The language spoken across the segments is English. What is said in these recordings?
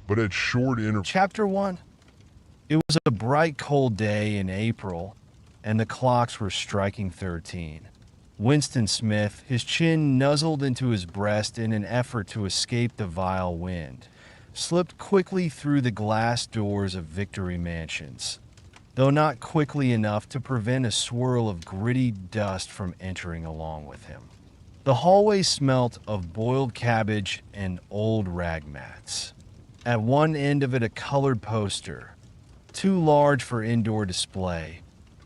but at short intervals. Chapter 1. It was a bright, cold day in April, and the clocks were striking 13. Winston Smith, his chin nuzzled into his breast in an effort to escape the vile wind, slipped quickly through the glass doors of Victory Mansions, though not quickly enough to prevent a swirl of gritty dust from entering along with him. The hallway smelt of boiled cabbage and old rag mats. At one end of it, a colored poster, too large for indoor display,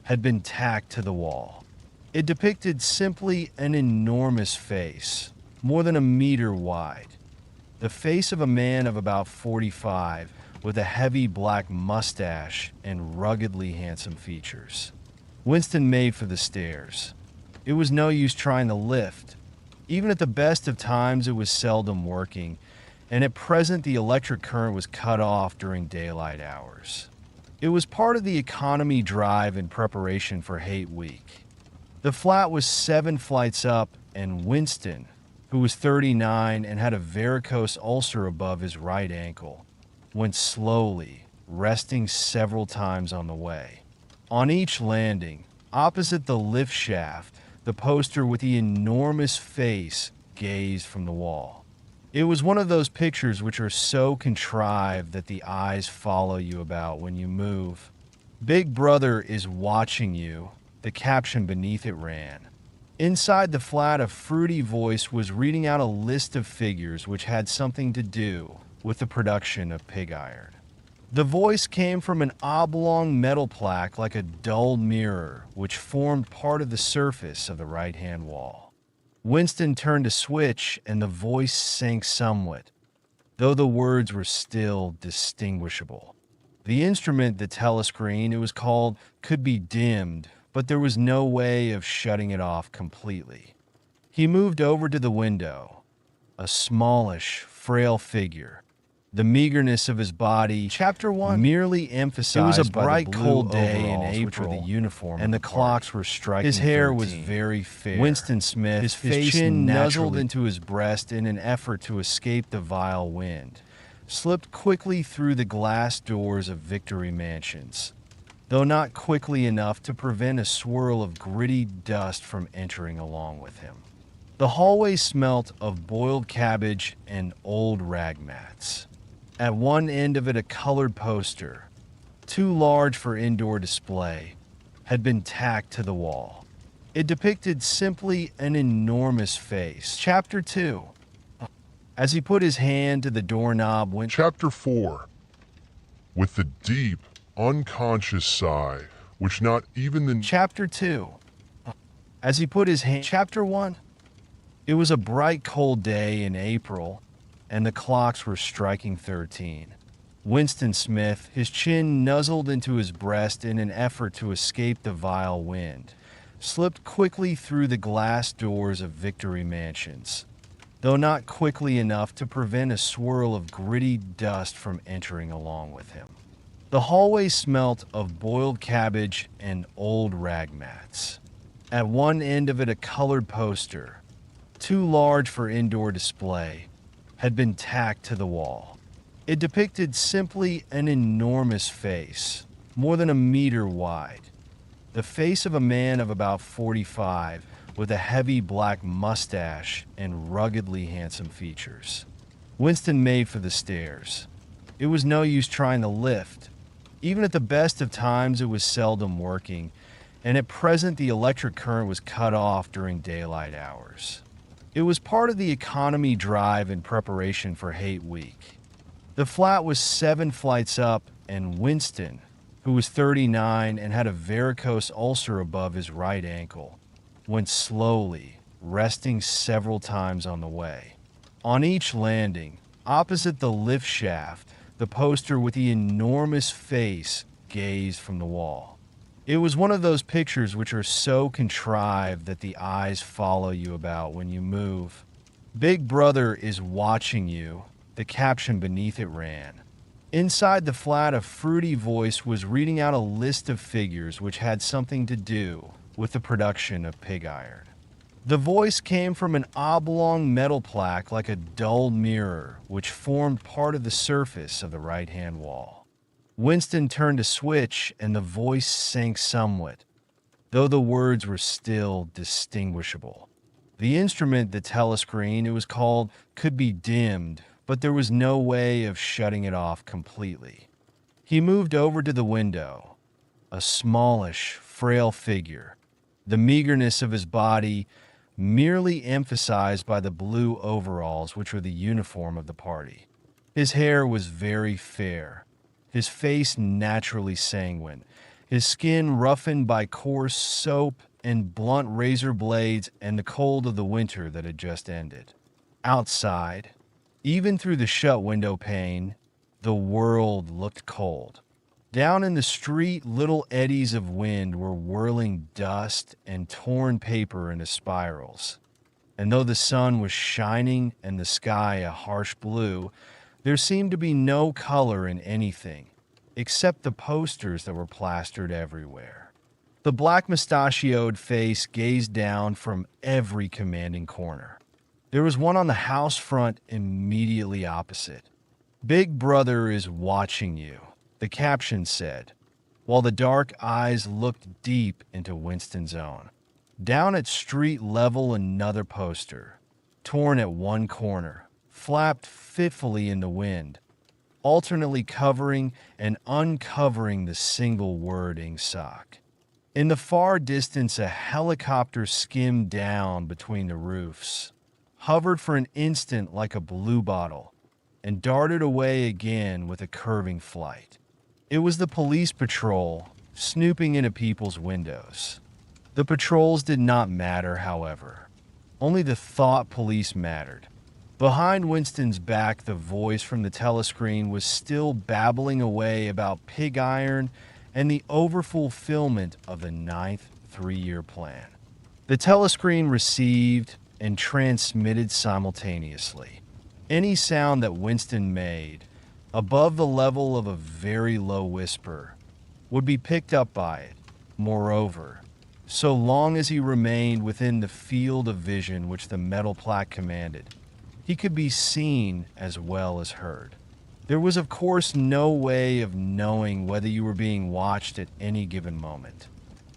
had been tacked to the wall. It depicted simply an enormous face, more than a meter wide. The face of a man of about 45, with a heavy black mustache and ruggedly handsome features. Winston made for the stairs. It was no use trying to lift. Even at the best of times, it was seldom working, and at present the electric current was cut off during daylight hours. It was part of the economy drive in preparation for Hate Week. The flat was 7 flights up, and Winston, who was 39 and had a varicose ulcer above his right ankle, went slowly, resting several times on the way. On each landing, opposite the lift shaft, the poster with the enormous face gazed from the wall. It was one of those pictures which are so contrived that the eyes follow you about when you move. "Big Brother is watching you," the caption beneath it ran. Inside the flat, a fruity voice was reading out a list of figures which had something to do with the production of pig iron. The voice came from an oblong metal plaque like a dull mirror, which formed part of the surface of the right-hand wall. Winston turned a switch, and the voice sank somewhat, though the words were still distinguishable. The instrument, the telescreen, it was called, could be dimmed, but there was no way of shutting it off completely. He moved over to the window, a smallish, frail figure. The meagerness of his body, Chapter 1, merely emphasized. It was a bright, cold day in April, the uniform and the clocks were striking. His hair 13. Was very fair. Winston Smith, his chin nuzzled into his breast in an effort to escape the vile wind, slipped quickly through the glass doors of Victory Mansions, though not quickly enough to prevent a swirl of gritty dust from entering along with him. The hallway smelt of boiled cabbage and old rag mats. At one end of it, a colored poster, too large for indoor display, had been tacked to the wall. It depicted simply an enormous face. Chapter 2. As he put his hand to the doorknob, Chapter 4. With the deep, unconscious sigh, which not even the... Chapter 2. As he put his hand... Chapter 1. It was a bright, cold day in April, and the clocks were striking 13. Winston Smith, his chin nuzzled into his breast in an effort to escape the vile wind, slipped quickly through the glass doors of Victory Mansions, though not quickly enough to prevent a swirl of gritty dust from entering along with him. The hallway smelt of boiled cabbage and old rag mats. At one end of it, a colored poster, too large for indoor display, had been tacked to the wall. It depicted simply an enormous face, more than a meter wide. The face of a man of about 45, with a heavy black mustache and ruggedly handsome features. Winston made for the stairs. It was no use trying to lift. Even at the best of times, it was seldom working, and at present the electric current was cut off during daylight hours. It was part of the economy drive in preparation for Hate Week. The flat was 7 flights up, and Winston, who was 39 and had a varicose ulcer above his right ankle, went slowly, resting several times on the way. On each landing, opposite the lift shaft, the poster with the enormous face gazed from the wall. It was one of those pictures which are so contrived that the eyes follow you about when you move. "Big Brother is watching you," the caption beneath it ran. Inside the flat, a fruity voice was reading out a list of figures which had something to do with the production of pig iron. The voice came from an oblong metal plaque like a dull mirror, which formed part of the surface of the right-hand wall. Winston turned a switch, and the voice sank somewhat, though the words were still distinguishable. The instrument, the telescreen, it was called, could be dimmed, but there was no way of shutting it off completely. He moved over to the window, a smallish, frail figure, the meagerness of his body merely emphasized by the blue overalls which were the uniform of the party. His hair was very fair, his face naturally sanguine, his skin roughened by coarse soap and blunt razor blades and the cold of the winter that had just ended. Outside, even through the shut window pane, the world looked cold. Down in the street, little eddies of wind were whirling dust and torn paper into spirals. And though the sun was shining and the sky a harsh blue, there seemed to be no color in anything, except the posters that were plastered everywhere. The black mustachioed face gazed down from every commanding corner. There was one on the house front immediately opposite. "Big Brother is watching you," the caption said, while the dark eyes looked deep into Winston's own. Down at street level, another poster, torn at one corner, flapped fitfully in the wind, alternately covering and uncovering the single word "Ingsoc." In the far distance, a helicopter skimmed down between the roofs, hovered for an instant like a blue bottle, and darted away again with a curving flight. It was the police patrol snooping into people's windows. The patrols did not matter, however. Only the thought police mattered. Behind Winston's back, the voice from the telescreen was still babbling away about pig iron and the overfulfillment of the 9th three-year plan. The telescreen received and transmitted simultaneously. Any sound that Winston made, above the level of a very low whisper, would be picked up by it. Moreover, so long as he remained within the field of vision which the metal plaque commanded, he could be seen as well as heard. There was, of course, no way of knowing whether you were being watched at any given moment.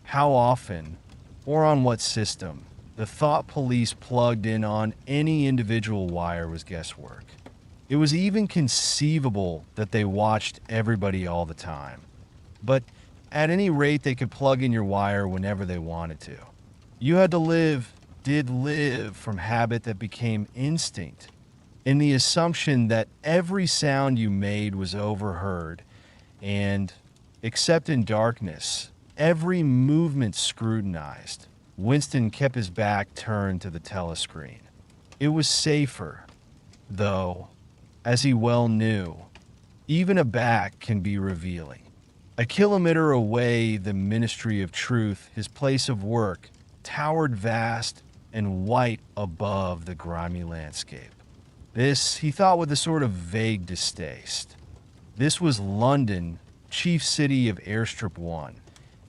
How often, or on what system, the thought police plugged in on any individual wire was guesswork. It was even conceivable that they watched everybody all the time. But at any rate, they could plug in your wire whenever they wanted to. You had to did live from habit that became instinct, in the assumption that every sound you made was overheard, and, except in darkness, every movement scrutinized. Winston kept his back turned to the telescreen. It was safer, though, as he well knew, even a back can be revealing. A kilometer away, the Ministry of Truth, his place of work, towered vast and white above the grimy landscape. This, he thought with a sort of vague distaste. This was London, chief city of Airstrip 1,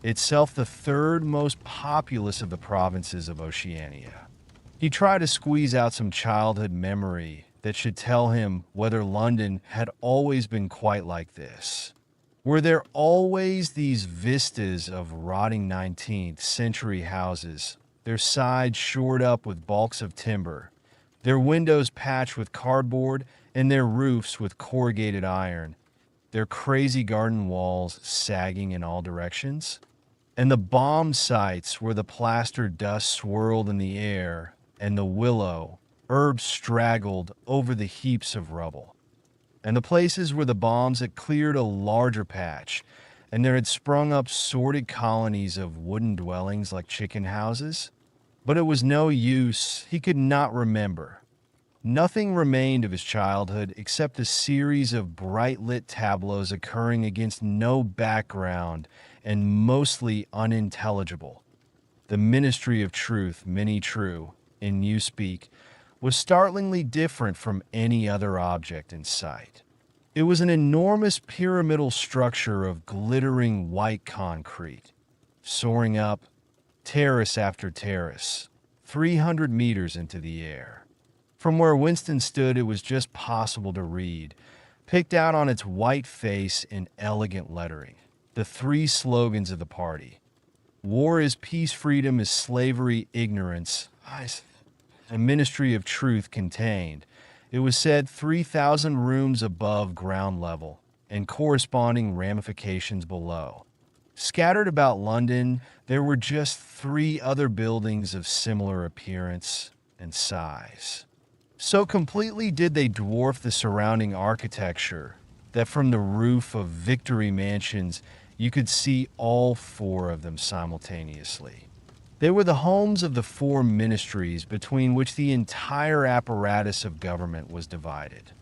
itself the third most populous of the provinces of Oceania. He tried to squeeze out some childhood memory that should tell him whether London had always been quite like this. Were there always these vistas of rotting 19th century houses, their sides shored up with balks of timber, their windows patched with cardboard, and their roofs with corrugated iron, their crazy garden walls sagging in all directions? And the bomb sites where the plaster dust swirled in the air, and the willow, herbs straggled over the heaps of rubble. And the places where the bombs had cleared a larger patch, and there had sprung up sordid colonies of wooden dwellings like chicken houses? But it was no use, he could not remember. Nothing remained of his childhood except a series of bright-lit tableaus occurring against no background and mostly unintelligible. The Ministry of Truth, Mini True, in Newspeak, was startlingly different from any other object in sight. It was an enormous pyramidal structure of glittering white concrete, soaring up, terrace after terrace, 300 meters into the air. From where Winston stood, it was just possible to read, picked out on its white face in elegant lettering, the three slogans of the party. War is peace, freedom is slavery, ignorance. A ministry of truth contained. It was said 3,000 rooms above ground level and corresponding ramifications below. Scattered about London, there were just 3 other buildings of similar appearance and size. So completely did they dwarf the surrounding architecture that from the roof of Victory Mansions you could see all 4 of them simultaneously. They were the homes of the 4 ministries between which the entire apparatus of government was divided.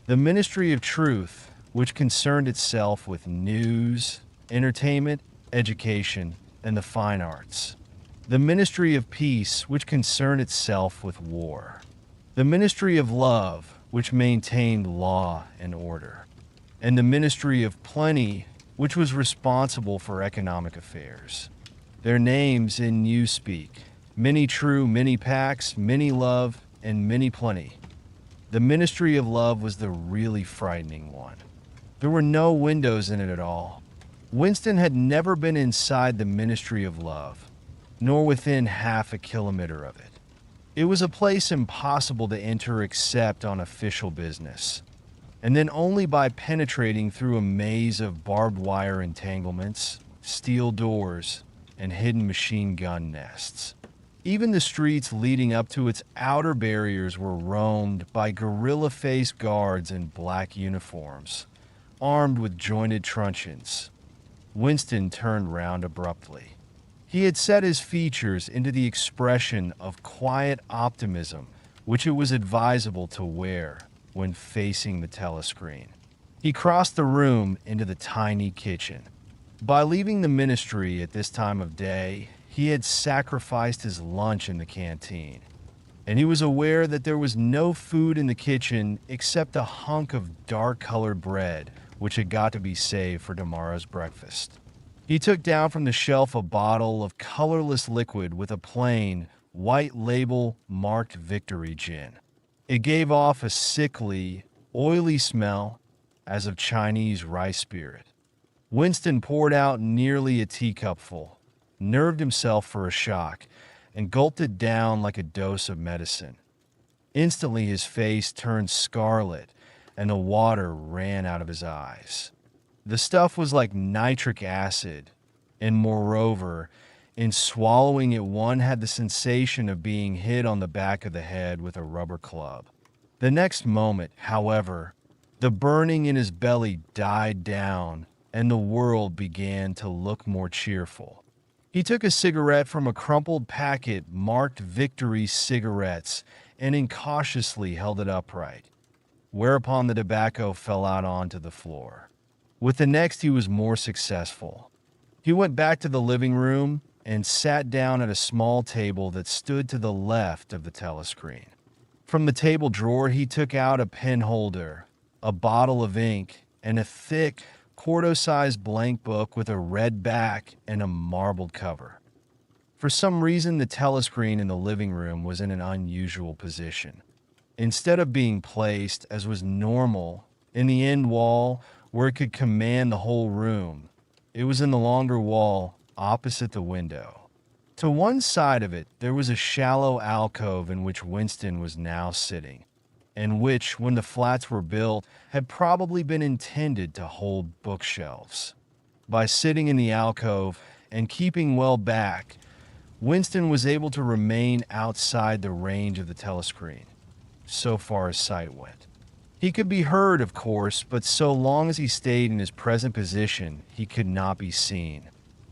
The Ministry of Truth, which concerned itself with news, entertainment, education, and the fine arts. The Ministry of Peace, which concerned itself with war. The Ministry of Love, which maintained law and order. And the Ministry of Plenty, which was responsible for economic affairs. Their names in newspeak: Many True, Many Pax, Many Love, and Many Plenty. The Ministry of Love was the really frightening one. There were no windows in it at all. Winston had never been inside the Ministry of Love, nor within half a kilometer of it. It was a place impossible to enter except on official business, and then only by penetrating through a maze of barbed wire entanglements, steel doors, and hidden machine gun nests. Even the streets leading up to its outer barriers were roamed by gorilla-faced guards in black uniforms, armed with jointed truncheons. Winston turned round abruptly. He had set his features into the expression of quiet optimism which it was advisable to wear when facing the telescreen. He crossed the room into the tiny kitchen. By leaving the ministry at this time of day, he had sacrificed his lunch in the canteen, and he was aware that there was no food in the kitchen except a hunk of dark-colored bread which had got to be saved for tomorrow's breakfast. He took down from the shelf a bottle of colorless liquid with a plain, white label marked Victory Gin. It gave off a sickly, oily smell as of Chinese rice spirit. Winston poured out nearly a teacupful, nerved himself for a shock, and gulped it down like a dose of medicine. Instantly his face turned scarlet and the water ran out of his eyes. The stuff was like nitric acid, and moreover, in swallowing it, one had the sensation of being hit on the back of the head with a rubber club. The next moment, however, the burning in his belly died down, and the world began to look more cheerful. He took a cigarette from a crumpled packet marked Victory Cigarettes and incautiously held it upright, whereupon the tobacco fell out onto the floor. With the next, he was more successful. He went back to the living room and sat down at a small table that stood to the left of the telescreen. From the table drawer, he took out a pen holder, a bottle of ink, and a thick, quarto-sized blank book with a red back and a marbled cover. For some reason, the telescreen in the living room was in an unusual position. Instead of being placed, as was normal, in the end wall where it could command the whole room, it was in the longer wall opposite the window. To one side of it, there was a shallow alcove in which Winston was now sitting, and which, when the flats were built, had probably been intended to hold bookshelves. By sitting in the alcove and keeping well back, Winston was able to remain outside the range of the telescreen, so far as sight went. He could be heard, of course, but so long as he stayed in his present position, he could not be seen.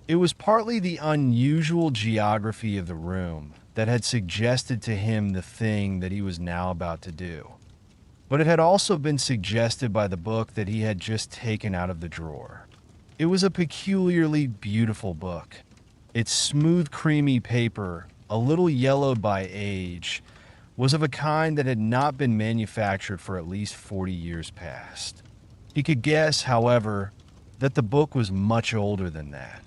It was partly the unusual geography of the room that had suggested to him the thing that he was now about to do. But it had also been suggested by the book that he had just taken out of the drawer. It was a peculiarly beautiful book. Its smooth, creamy paper, a little yellowed by age, was of a kind that had not been manufactured for at least 40 years past. He could guess, however, that the book was much older than that.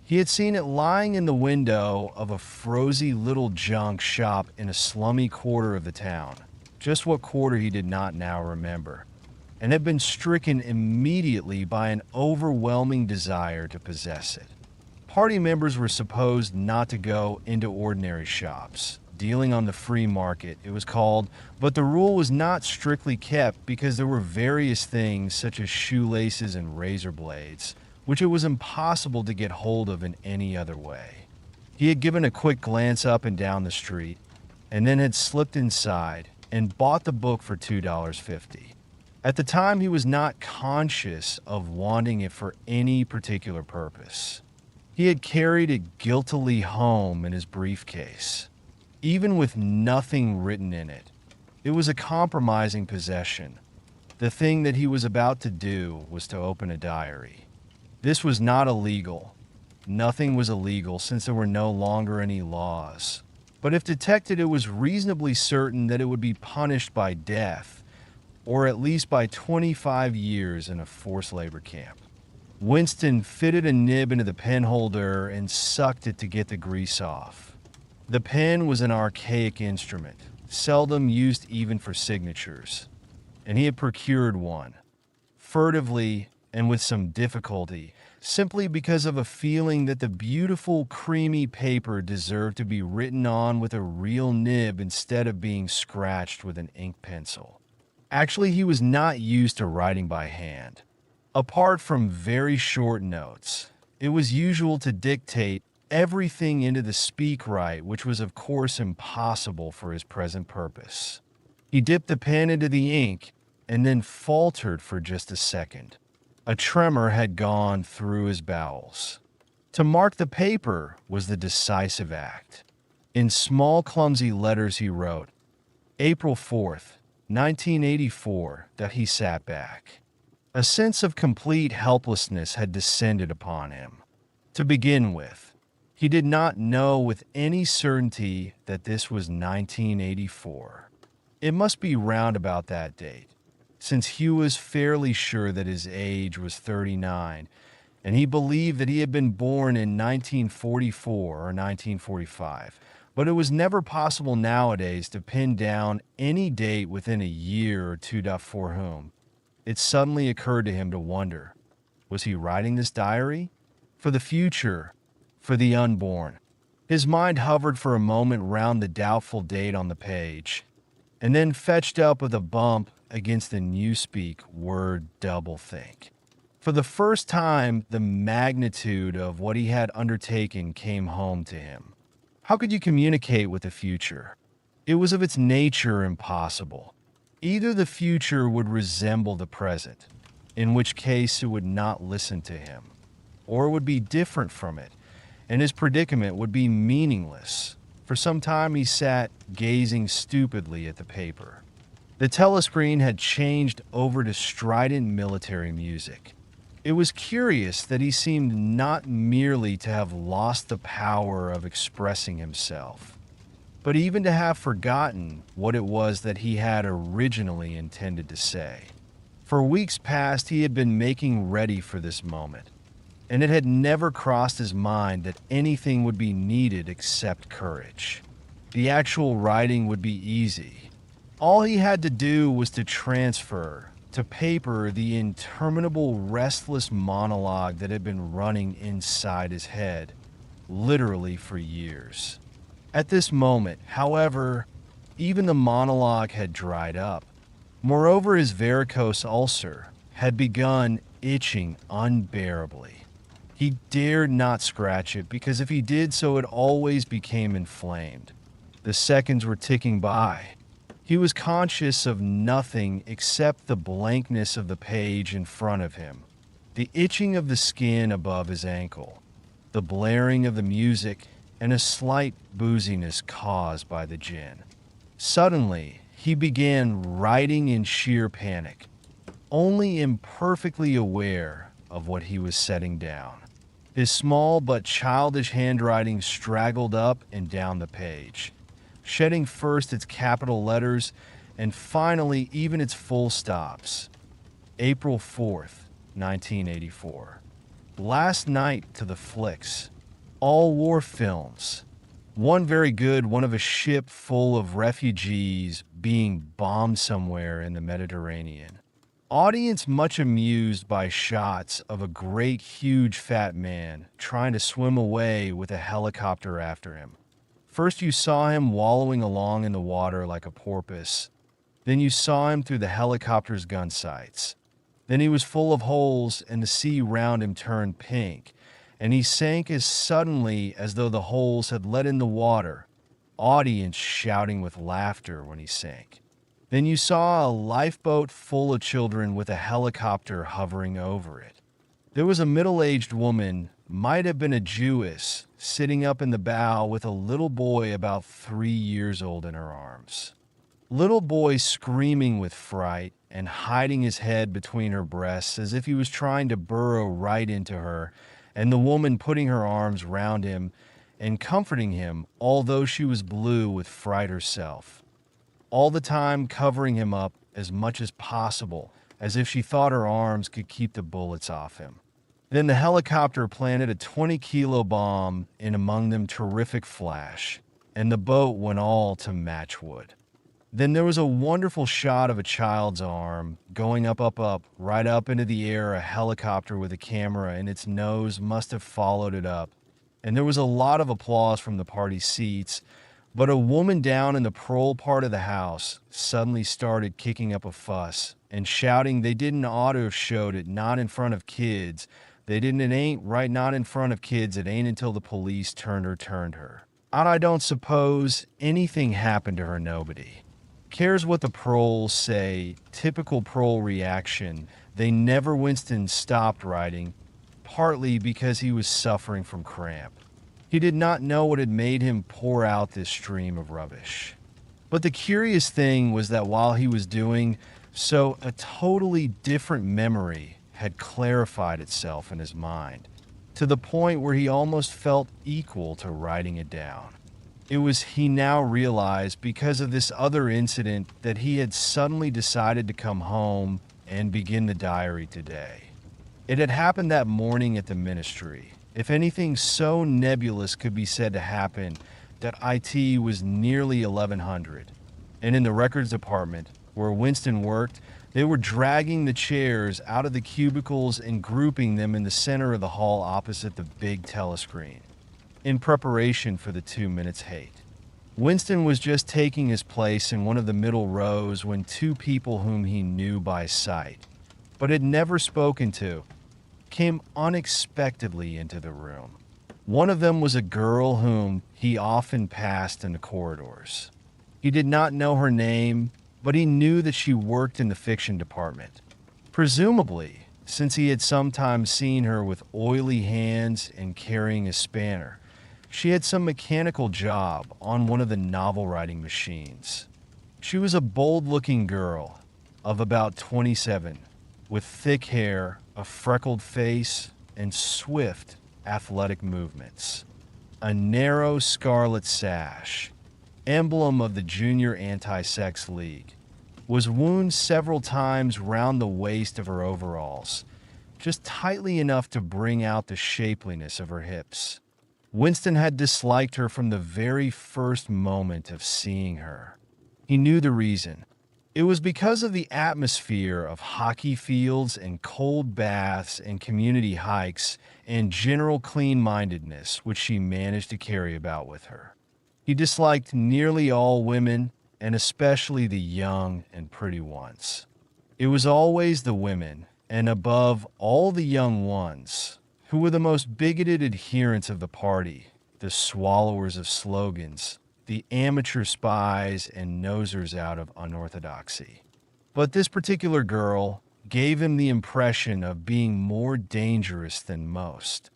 He had seen it lying in the window of a frozy little junk shop in a slummy quarter of the town, just what quarter he did not now remember, and had been stricken immediately by an overwhelming desire to possess it. Party members were supposed not to go into ordinary shops, dealing on the free market, it was called, but the rule was not strictly kept because there were various things such as shoelaces and razor blades, which it was impossible to get hold of in any other way. He had given a quick glance up and down the street, and then had slipped inside and bought the book for $2.50. At the time, he was not conscious of wanting it for any particular purpose. He had carried it guiltily home in his briefcase, even with nothing written in it. It was a compromising possession. The thing that he was about to do was to open a diary. This was not illegal. Nothing was illegal since there were no longer any laws. But if detected, it was reasonably certain that it would be punished by death, or at least by 25 years in a forced labor camp. Winston fitted a nib into the pen holder and sucked it to get the grease off. The pen was an archaic instrument, seldom used even for signatures, and he had procured one, furtively and with some difficulty, simply because of a feeling that the beautiful, creamy paper deserved to be written on with a real nib instead of being scratched with an ink pencil. Actually, he was not used to writing by hand. Apart from very short notes, it was usual to dictate everything into the speak-write, which was of course impossible for his present purpose. He dipped the pen into the ink and then faltered for just a second. A tremor had gone through his bowels. To mark the paper was the decisive act. In small, clumsy letters he wrote, April 4th, 1984, that he sat back. A sense of complete helplessness had descended upon him. To begin with, he did not know with any certainty that this was 1984. It must be round about that date, since Hugh was fairly sure that his age was 39, and he believed that he had been born in 1944 or 1945. But it was never possible nowadays to pin down any date within a year or two. For whom? It suddenly occurred to him to wonder, was he writing this diary? For the future, for the unborn. His mind hovered for a moment round the doubtful date on the page, and then fetched up with a bump against the newspeak word doublethink. For the first time, the magnitude of what he had undertaken came home to him. How could you communicate with the future? It was of its nature impossible. Either the future would resemble the present, in which case it would not listen to him, or it would be different from it, and his predicament would be meaningless. For some time he sat gazing stupidly at the paper. The telescreen had changed over to strident military music. It was curious that he seemed not merely to have lost the power of expressing himself, but even to have forgotten what it was that he had originally intended to say. For weeks past, he had been making ready for this moment, and it had never crossed his mind that anything would be needed except courage. The actual writing would be easy. All he had to do was to transfer to paper the interminable restless monologue that had been running inside his head, literally for years. At this moment, however, even the monologue had dried up. Moreover, his varicose ulcer had begun itching unbearably. He dared not scratch it because if he did so, it always became inflamed. The seconds were ticking by. He was conscious of nothing except the blankness of the page in front of him, the itching of the skin above his ankle, the blaring of the music, and a slight booziness caused by the gin. Suddenly, he began writing in sheer panic, only imperfectly aware of what he was setting down. His small but childish handwriting straggled up and down the page, shedding first its capital letters and finally even its full stops. April 4th, 1984. Last night to the flicks. all war films. One very good, one of a ship full of refugees being bombed somewhere in the Mediterranean. Audience much amused by shots of a great huge fat man trying to swim away with a helicopter after him. First you saw him wallowing along in the water like a porpoise. Then you saw him through the helicopter's gun sights. Then he was full of holes and the sea round him turned pink, and he sank as suddenly as though the holes had let in the water, audience shouting with laughter when he sank. Then you saw a lifeboat full of children with a helicopter hovering over it. There was a middle-aged woman, might have been a Jewess, sitting up in the bow with a little boy about 3 years old in her arms. Little boy screaming with fright and hiding his head between her breasts as if he was trying to burrow right into her, and the woman putting her arms round him and comforting him, although she was blue with fright herself. All the time covering him up as much as possible, as if she thought her arms could keep the bullets off him. Then the helicopter planted a 20-kilo bomb in among them terrific flash, and the boat went all to matchwood. Then there was a wonderful shot of a child's arm going up, right up into the air. A helicopter with a camera in its nose must have followed it up. And there was a lot of applause from the party seats, but a woman down in the prole part of the house suddenly started kicking up a fuss and shouting they didn't ought to have showed it, not in front of kids. It ain't right, not in front of kids. It ain't until the police turned her. And I don't suppose anything happened to her, nobody. Cares what the proles say, typical prole reaction. They never Winston stopped writing, partly because he was suffering from cramp. He did not know what had made him pour out this stream of rubbish. But the curious thing was that while he was doing so, a totally different memory had clarified itself in his mind, to the point where he almost felt equal to writing it down. It was, he now realized, because of this other incident that he had suddenly decided to come home and begin the diary today. It had happened that morning at the ministry. If anything so nebulous could be said to happen, that IT was nearly 1100. And in the records department, where Winston worked, they were dragging the chairs out of the cubicles and grouping them in the center of the hall opposite the big telescreen, in preparation for the 2 minutes hate. Winston was just taking his place in one of the middle rows when two people whom he knew by sight, but had never spoken to, came unexpectedly into the room. One of them was a girl whom he often passed in the corridors. He did not know her name, but he knew that she worked in the fiction department. Presumably, since he had sometimes seen her with oily hands and carrying a spanner, she had some mechanical job on one of the novel-writing machines. She was a bold-looking girl of about 27, with thick hair, a freckled face, and swift, athletic movements. A narrow scarlet sash, emblem of the Junior Anti-Sex League, was wound several times round the waist of her overalls, just tightly enough to bring out the shapeliness of her hips. Winston had disliked her from the very first moment of seeing her. He knew the reason. It was because of the atmosphere of hockey fields and cold baths and community hikes and general clean-mindedness which she managed to carry about with her. He disliked nearly all women, and especially the young and pretty ones. It was always the women, and above all the young ones, who were the most bigoted adherents of the party, the swallowers of slogans, the amateur spies and nosers out of unorthodoxy. But this particular girl gave him the impression of being more dangerous than most.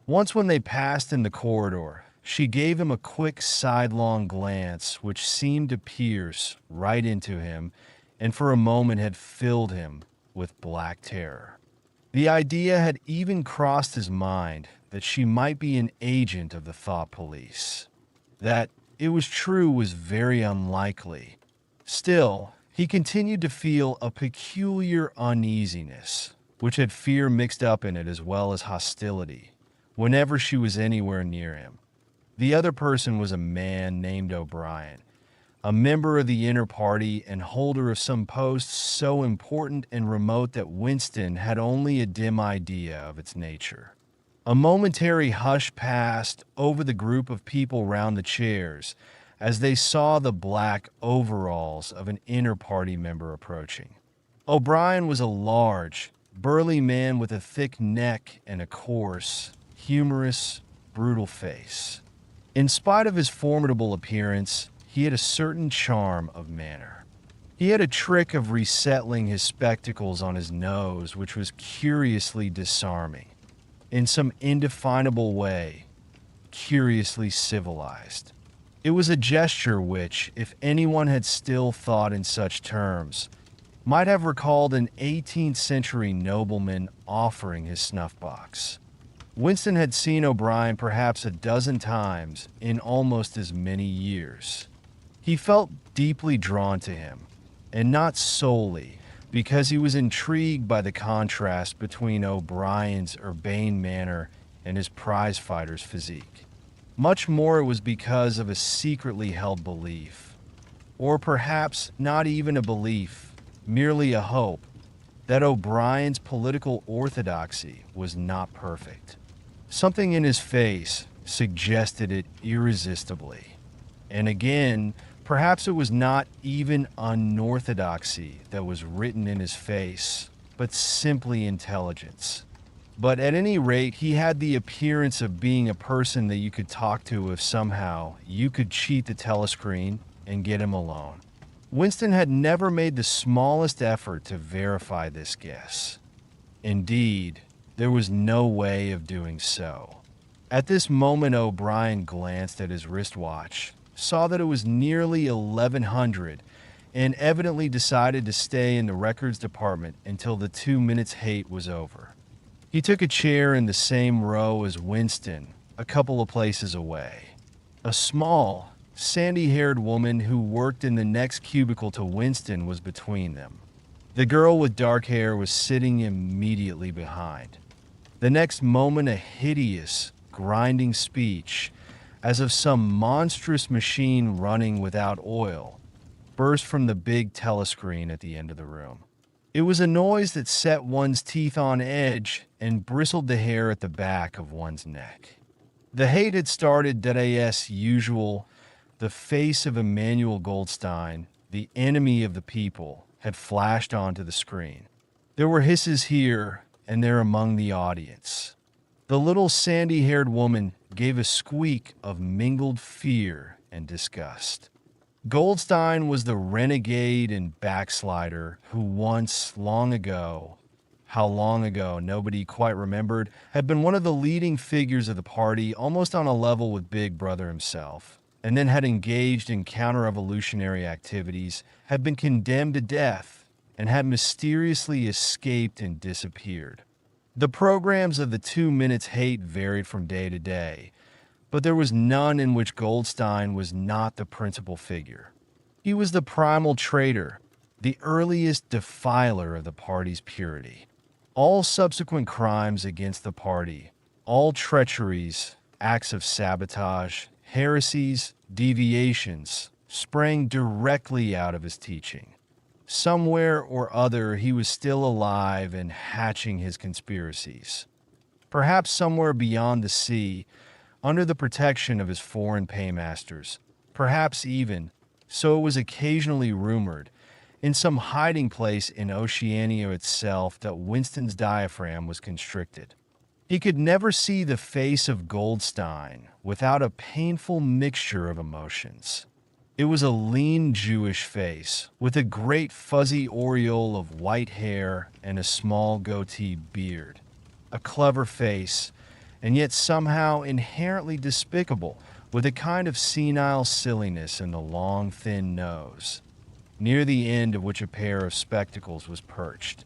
Once when they passed in the corridor, she gave him a quick sidelong glance which seemed to pierce right into him and for a moment had filled him with black terror. The idea had even crossed his mind that she might be an agent of the thought police. That it was true was very unlikely. Still, he continued to feel a peculiar uneasiness, which had fear mixed up in it as well as hostility, whenever she was anywhere near him. The other person was a man named O'Brien, a member of the inner party and holder of some post so important and remote that Winston had only a dim idea of its nature. A momentary hush passed over the group of people round the chairs as they saw the black overalls of an inner party member approaching. O'Brien was a large, burly man with a thick neck and a coarse, humorous, brutal face. In spite of his formidable appearance, he had a certain charm of manner. He had a trick of resettling his spectacles on his nose, which was curiously disarming. In some indefinable way, curiously civilized. It was a gesture which, if anyone had still thought in such terms, might have recalled an 18th century nobleman offering his snuff box. Winston had seen O'Brien perhaps a dozen times in almost as many years. He felt deeply drawn to him, and not solely because he was intrigued by the contrast between O'Brien's urbane manner and his prizefighter's physique. Much more it was because of a secretly held belief, or perhaps not even a belief, merely a hope, that O'Brien's political orthodoxy was not perfect. Something in his face suggested it irresistibly. And again, perhaps it was not even unorthodoxy that was written in his face, but simply intelligence. But at any rate, he had the appearance of being a person that you could talk to if somehow you could cheat the telescreen and get him alone. Winston had never made the smallest effort to verify this guess. Indeed, there was no way of doing so. At this moment, O'Brien glanced at his wristwatch, saw that it was nearly 1100, and evidently decided to stay in the records department until the 2 minutes hate was over. He took a chair in the same row as Winston, a couple of places away. A small, sandy-haired woman who worked in the next cubicle to Winston was between them. The girl with dark hair was sitting immediately behind. The next moment, a hideous, grinding speech, as of some monstrous machine running without oil, burst from the big telescreen at the end of the room. It was a noise that set one's teeth on edge and bristled the hair at the back of one's neck. The hate had started as usual. The face of Emmanuel Goldstein, the enemy of the people, had flashed onto the screen. There were hisses here and there among the audience. The little sandy-haired woman gave a squeak of mingled fear and disgust. Goldstein was the renegade and backslider who once, long ago, how long ago nobody quite remembered, had been one of the leading figures of the party, almost on a level with Big Brother himself, and then had engaged in counter-revolutionary activities, had been condemned to death, and had mysteriously escaped and disappeared. The programs of the 2 minutes hate varied from day to day, but there was none in which Goldstein was not the principal figure. He was the primal traitor, the earliest defiler of the party's purity. All subsequent crimes against the party, all treacheries, acts of sabotage, heresies, deviations, sprang directly out of his teaching. Somewhere or other he was still alive and hatching his conspiracies. Perhaps somewhere beyond the sea, under the protection of his foreign paymasters, perhaps even, so it was occasionally rumored, in some hiding place in Oceania itself that Winston's diaphragm was constricted. He could never see the face of Goldstein without a painful mixture of emotions. It was a lean Jewish face with a great fuzzy aureole of white hair and a small goatee beard. A clever face, and yet somehow inherently despicable, with a kind of senile silliness in the long, thin nose, near the end of which a pair of spectacles was perched.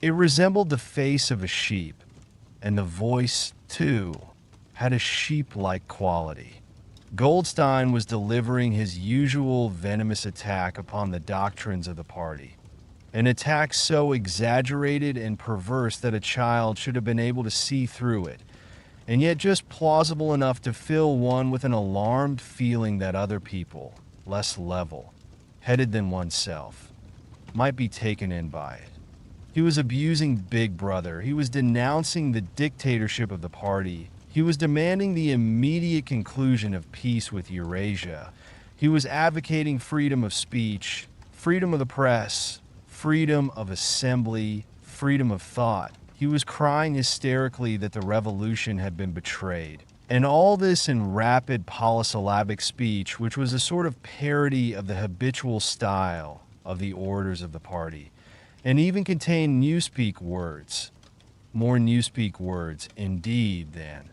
It resembled the face of a sheep, and the voice, too, had a sheep-like quality. Goldstein was delivering his usual venomous attack upon the doctrines of the party, an attack so exaggerated and perverse that a child should have been able to see through it, and yet just plausible enough to fill one with an alarmed feeling that other people, less level, headed than oneself, might be taken in by it. He was abusing Big Brother. He was denouncing the dictatorship of the party. He was demanding the immediate conclusion of peace with Eurasia. He was advocating freedom of speech, freedom of the press, freedom of assembly, freedom of thought. He was crying hysterically that the revolution had been betrayed. And all this in rapid polysyllabic speech, which was a sort of parody of the habitual style of the orators of the party, and even contained newspeak words. More newspeak words, indeed, than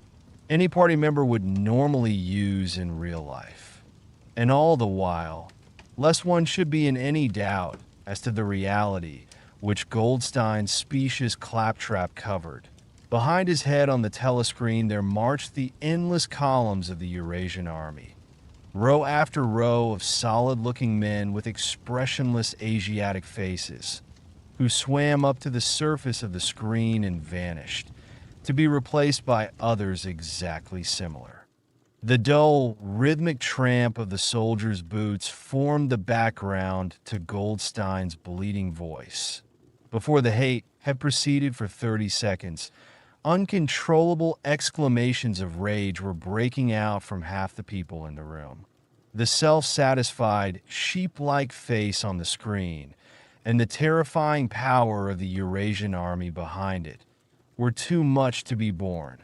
any party member would normally use in real life. And all the while, lest one should be in any doubt as to the reality which Goldstein's specious claptrap covered, behind his head on the telescreen there marched the endless columns of the Eurasian army. Row after row of solid-looking men with expressionless Asiatic faces, who swam up to the surface of the screen and vanished, to be replaced by others exactly similar. The dull, rhythmic tramp of the soldiers' boots formed the background to Goldstein's bleeding voice. Before the hate had proceeded for 30 seconds, uncontrollable exclamations of rage were breaking out from half the people in the room. The self-satisfied, sheep-like face on the screen and the terrifying power of the Eurasian army behind it were too much to be borne.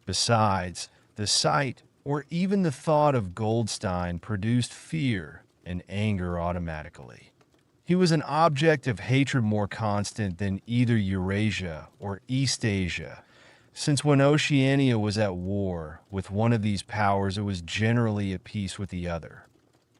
Besides, the sight or even the thought of Goldstein produced fear and anger automatically. He was an object of hatred more constant than either Eurasia or East Asia, since when Oceania was at war with one of these powers, it was generally at peace with the other.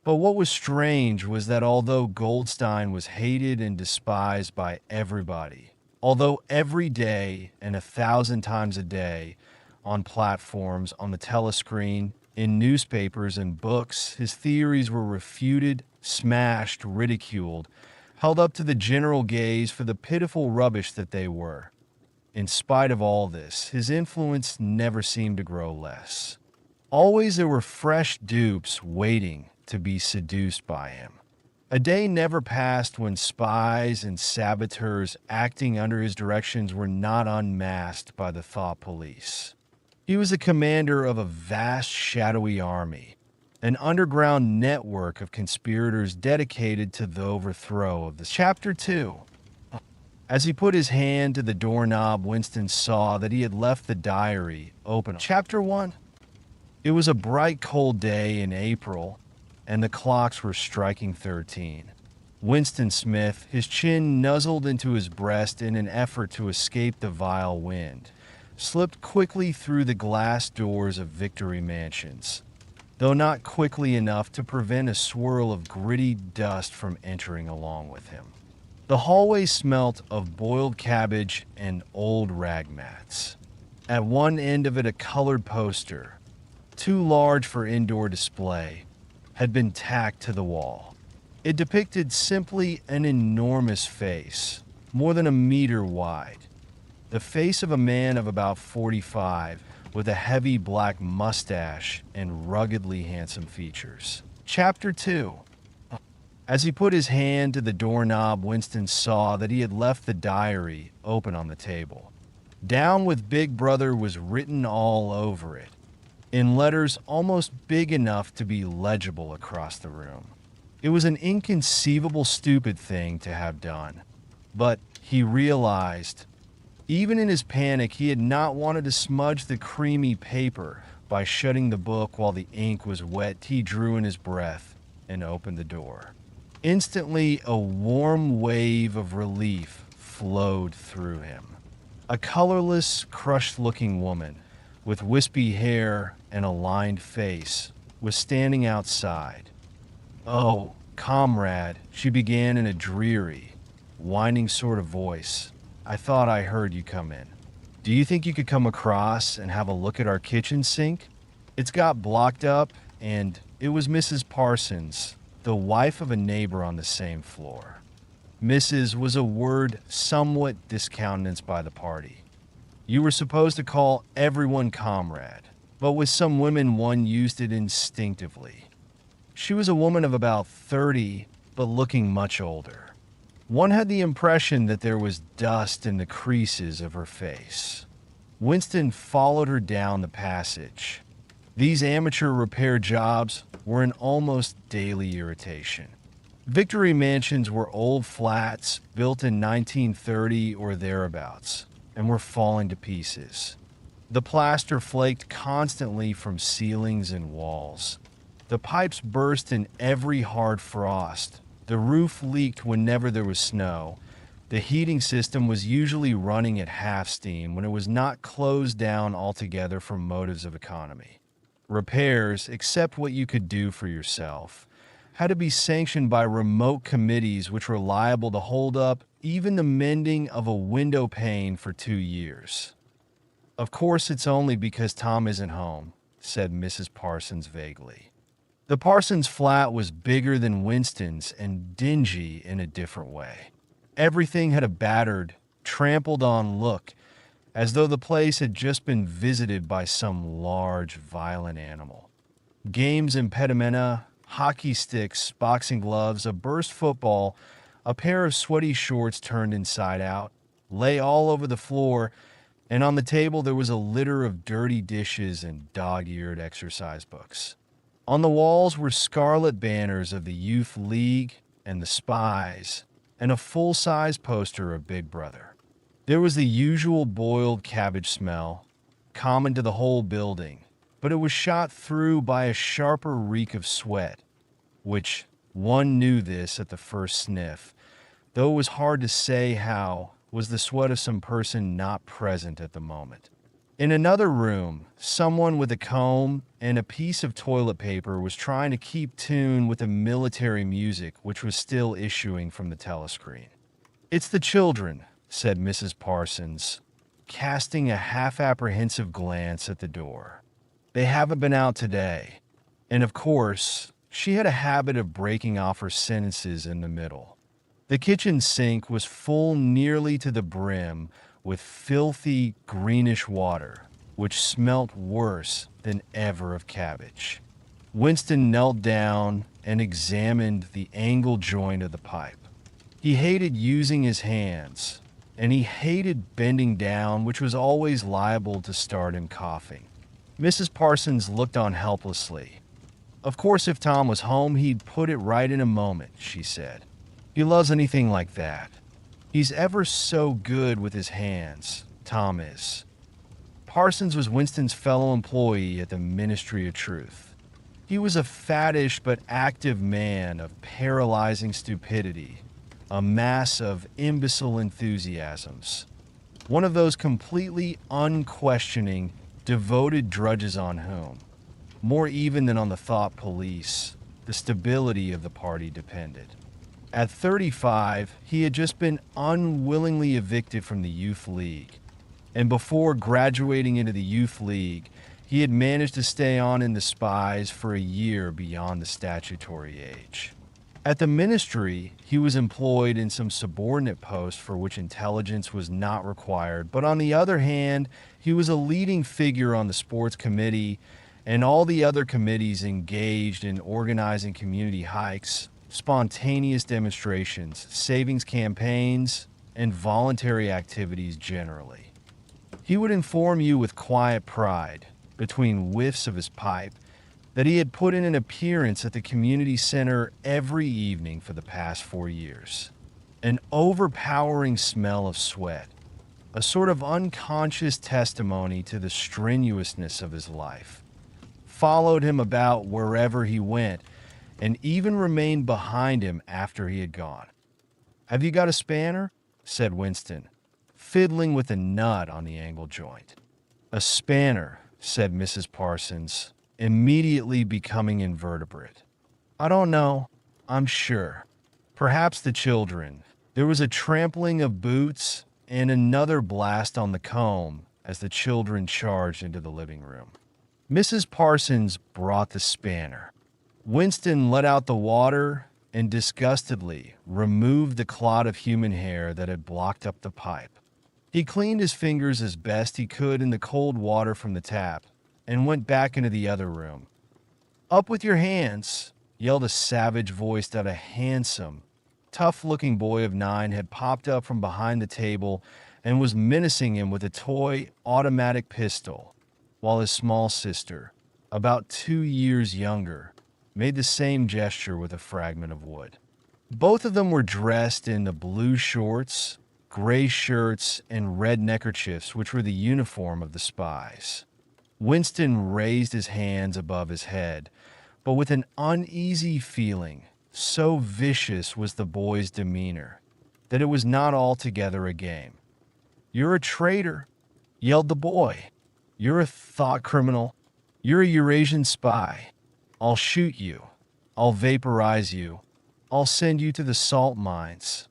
But what was strange was that although Goldstein was hated and despised by everybody, although every day and 1,000 times a day, on platforms, on the telescreen, in newspapers and books, his theories were refuted, smashed, ridiculed, held up to the general gaze for the pitiful rubbish that they were. In spite of all this, his influence never seemed to grow less. Always there were fresh dupes waiting to be seduced by him. A day never passed when spies and saboteurs acting under his directions were not unmasked by the thought police. He was the commander of a vast shadowy army, an underground network of conspirators dedicated to the overthrow of the Chapter 2. As he put his hand to the doorknob, Winston saw that he had left the diary open. Chapter 1. It was a bright, cold day in April, and the clocks were striking 13. Winston Smith, his chin nuzzled into his breast in an effort to escape the vile wind, slipped quickly through the glass doors of Victory Mansions, though not quickly enough to prevent a swirl of gritty dust from entering along with him. The hallway smelt of boiled cabbage and old rag mats. At one end of it, a colored poster, too large for indoor display, had been tacked to the wall. It depicted simply an enormous face, more than a meter wide. The face of a man of about 45, with a heavy black mustache and ruggedly handsome features. Chapter 2. As he put his hand to the doorknob, Winston saw that he had left the diary open on the table. Down with Big Brother was written all over it, in letters almost big enough to be legible across the room. It was an inconceivable stupid thing to have done, but he realized, even in his panic, he had not wanted to smudge the creamy paper by shutting the book while the ink was wet. He drew in his breath and opened the door. Instantly, a warm wave of relief flowed through him. A colorless, crushed-looking woman with wispy hair and a lined face was standing outside. "Oh, comrade," she began in a dreary, whining sort of voice. "I thought I heard you come in. Do you think you could come across and have a look at our kitchen sink? It's got blocked up, and it was Mrs. Parsons, the wife of a neighbor on the same floor." Mrs. was a word somewhat discountenanced by the party. You were supposed to call everyone comrade, but with some women one used it instinctively. She was a woman of about 30, but looking much older. One had the impression that there was dust in the creases of her face. Winston followed her down the passage. These amateur repair jobs were an almost daily irritation. Victory mansions were old flats built in 1930 or thereabouts and were falling to pieces. The plaster flaked constantly from ceilings and walls. The pipes burst in every hard frost. The roof leaked whenever there was snow. The heating system was usually running at half steam when it was not closed down altogether for motives of economy. Repairs, except what you could do for yourself, had to be sanctioned by remote committees which were liable to hold up even the mending of a window pane for 2 years. "Of course it's only because Tom isn't home," said Mrs. Parsons vaguely. The Parsons flat was bigger than Winston's and dingy in a different way. Everything had a battered, trampled-on look, as though the place had just been visited by some large, violent animal. Games impedimenta, hockey sticks, boxing gloves, a burst football, a pair of sweaty shorts turned inside out, lay all over the floor, and on the table there was a litter of dirty dishes and dog-eared exercise books. On the walls were scarlet banners of the Youth League and the Spies, and a full-size poster of Big Brother. There was the usual boiled cabbage smell, common to the whole building, but it was shot through by a sharper reek of sweat, which one knew this at the first sniff, though it was hard to say how, was the sweat of some person not present at the moment. In another room, someone with a comb and a piece of toilet paper was trying to keep tune with the military music which was still issuing from the telescreen. "It's the children," said Mrs. Parsons, casting a half-apprehensive glance at the door. "They haven't been out today." And of course, she had a habit of breaking off her sentences in the middle. The kitchen sink was full nearly to the brim with filthy greenish water, which smelt worse than ever of cabbage. Winston knelt down and examined the angle joint of the pipe. He hated using his hands, and he hated bending down, which was always liable to start him coughing. Mrs. Parsons looked on helplessly. "Of course, if Tom was home, he'd put it right in a moment," she said. "He loves anything like that. He's ever so good with his hands, Tom is." Parsons was Winston's fellow employee at the Ministry of Truth. He was a fattish but active man of paralyzing stupidity, a mass of imbecile enthusiasms. One of those completely unquestioning, devoted drudges on whom, more even than on the thought police, the stability of the party depended. At 35, he had just been unwillingly evicted from the Youth League, and before graduating into the Youth League, he had managed to stay on in the Spies for a year beyond the statutory age. At the ministry, he was employed in some subordinate post for which intelligence was not required, but on the other hand, he was a leading figure on the sports committee and all the other committees engaged in organizing community hikes, spontaneous demonstrations, savings campaigns, and voluntary activities generally. He would inform you with quiet pride, between whiffs of his pipe, that he had put in an appearance at the community center every evening for the past 4 years. An overpowering smell of sweat, a sort of unconscious testimony to the strenuousness of his life, followed him about wherever he went, and even remained behind him after he had gone. "Have you got a spanner?" said Winston, fiddling with a nut on the angle joint. "A spanner," said Mrs. Parsons, immediately becoming invertebrate. "I don't know. I'm sure. Perhaps the children." There was a trampling of boots and another blast on the comb as the children charged into the living room. Mrs. Parsons brought the spanner. Winston let out the water and disgustedly removed the clot of human hair that had blocked up the pipe. He cleaned his fingers as best he could in the cold water from the tap and went back into the other room. "Up with your hands," yelled a savage voice that a handsome, tough-looking boy of 9 had popped up from behind the table and was menacing him with a toy automatic pistol, while his small sister, about 2 years younger, made the same gesture with a fragment of wood. Both of them were dressed in the blue shorts, gray shirts, and red neckerchiefs, which were the uniform of the spies. Winston raised his hands above his head, but with an uneasy feeling. So vicious was the boy's demeanor that it was not altogether a game. "You're a traitor," yelled the boy. "You're a thought criminal. You're a Eurasian spy. I'll shoot you. I'll vaporize you. I'll send you to the salt mines."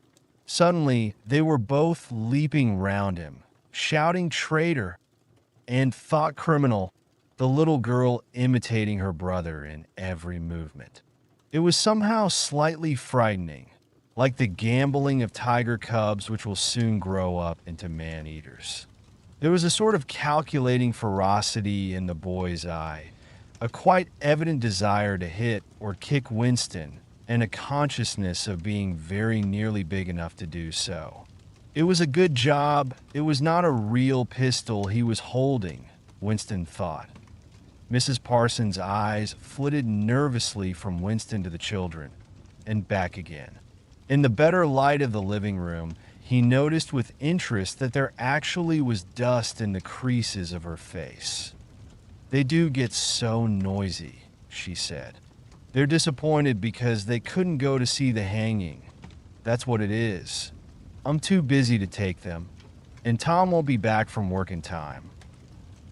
Suddenly, they were both leaping round him, shouting "traitor" and "thought criminal," the little girl imitating her brother in every movement. It was somehow slightly frightening, like the gambling of tiger cubs which will soon grow up into man-eaters. There was a sort of calculating ferocity in the boy's eye, a quite evident desire to hit or kick Winston, and a consciousness of being very nearly big enough to do so. It was a good job it was not a real pistol he was holding, Winston thought. Mrs. Parsons' eyes flitted nervously from Winston to the children, and back again. In the better light of the living room, he noticed with interest that there actually was dust in the creases of her face. "They do get so noisy," she said. "They're disappointed because they couldn't go to see the hanging. That's what it is. I'm too busy to take them, and Tom won't be back from work in time."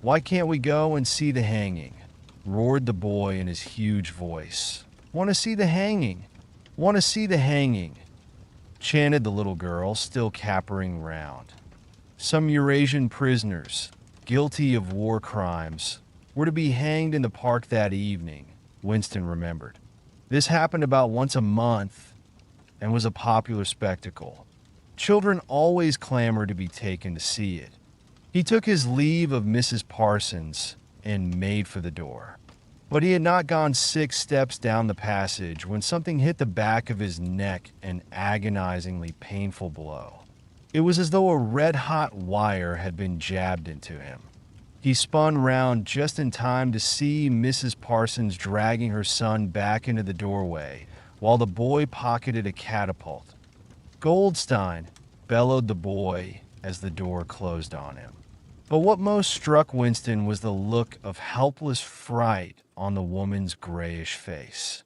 "Why can't we go and see the hanging?" roared the boy in his huge voice. "Want to see the hanging? Want to see the hanging?" chanted the little girl, still capering round. Some Eurasian prisoners, guilty of war crimes, were to be hanged in the park that evening, Winston remembered. This happened about once a month and was a popular spectacle. Children always clamored to be taken to see it. He took his leave of Mrs. Parsons and made for the door. But he had not gone 6 steps down the passage when something hit the back of his neck, an agonizingly painful blow. It was as though a red-hot wire had been jabbed into him. He spun round just in time to see Mrs. Parsons dragging her son back into the doorway while the boy pocketed a catapult. "Goldstein!" bellowed the boy as the door closed on him. But what most struck Winston was the look of helpless fright on the woman's grayish face.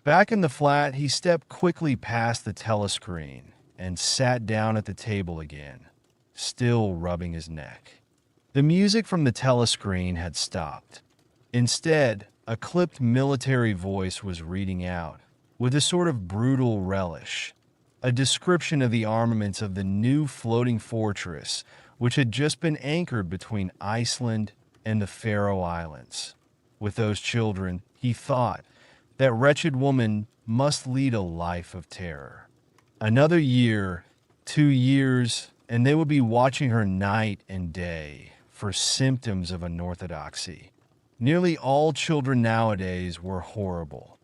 Back in the flat, he stepped quickly past the telescreen and sat down at the table again, still rubbing his neck. The music from the telescreen had stopped. Instead, a clipped military voice was reading out, with a sort of brutal relish, a description of the armaments of the new floating fortress which had just been anchored between Iceland and the Faroe Islands. With those children, he thought, that wretched woman must lead a life of terror. Another year, 2 years, and they would be watching her night and day for symptoms of unorthodoxy. Nearly all children nowadays were horrible.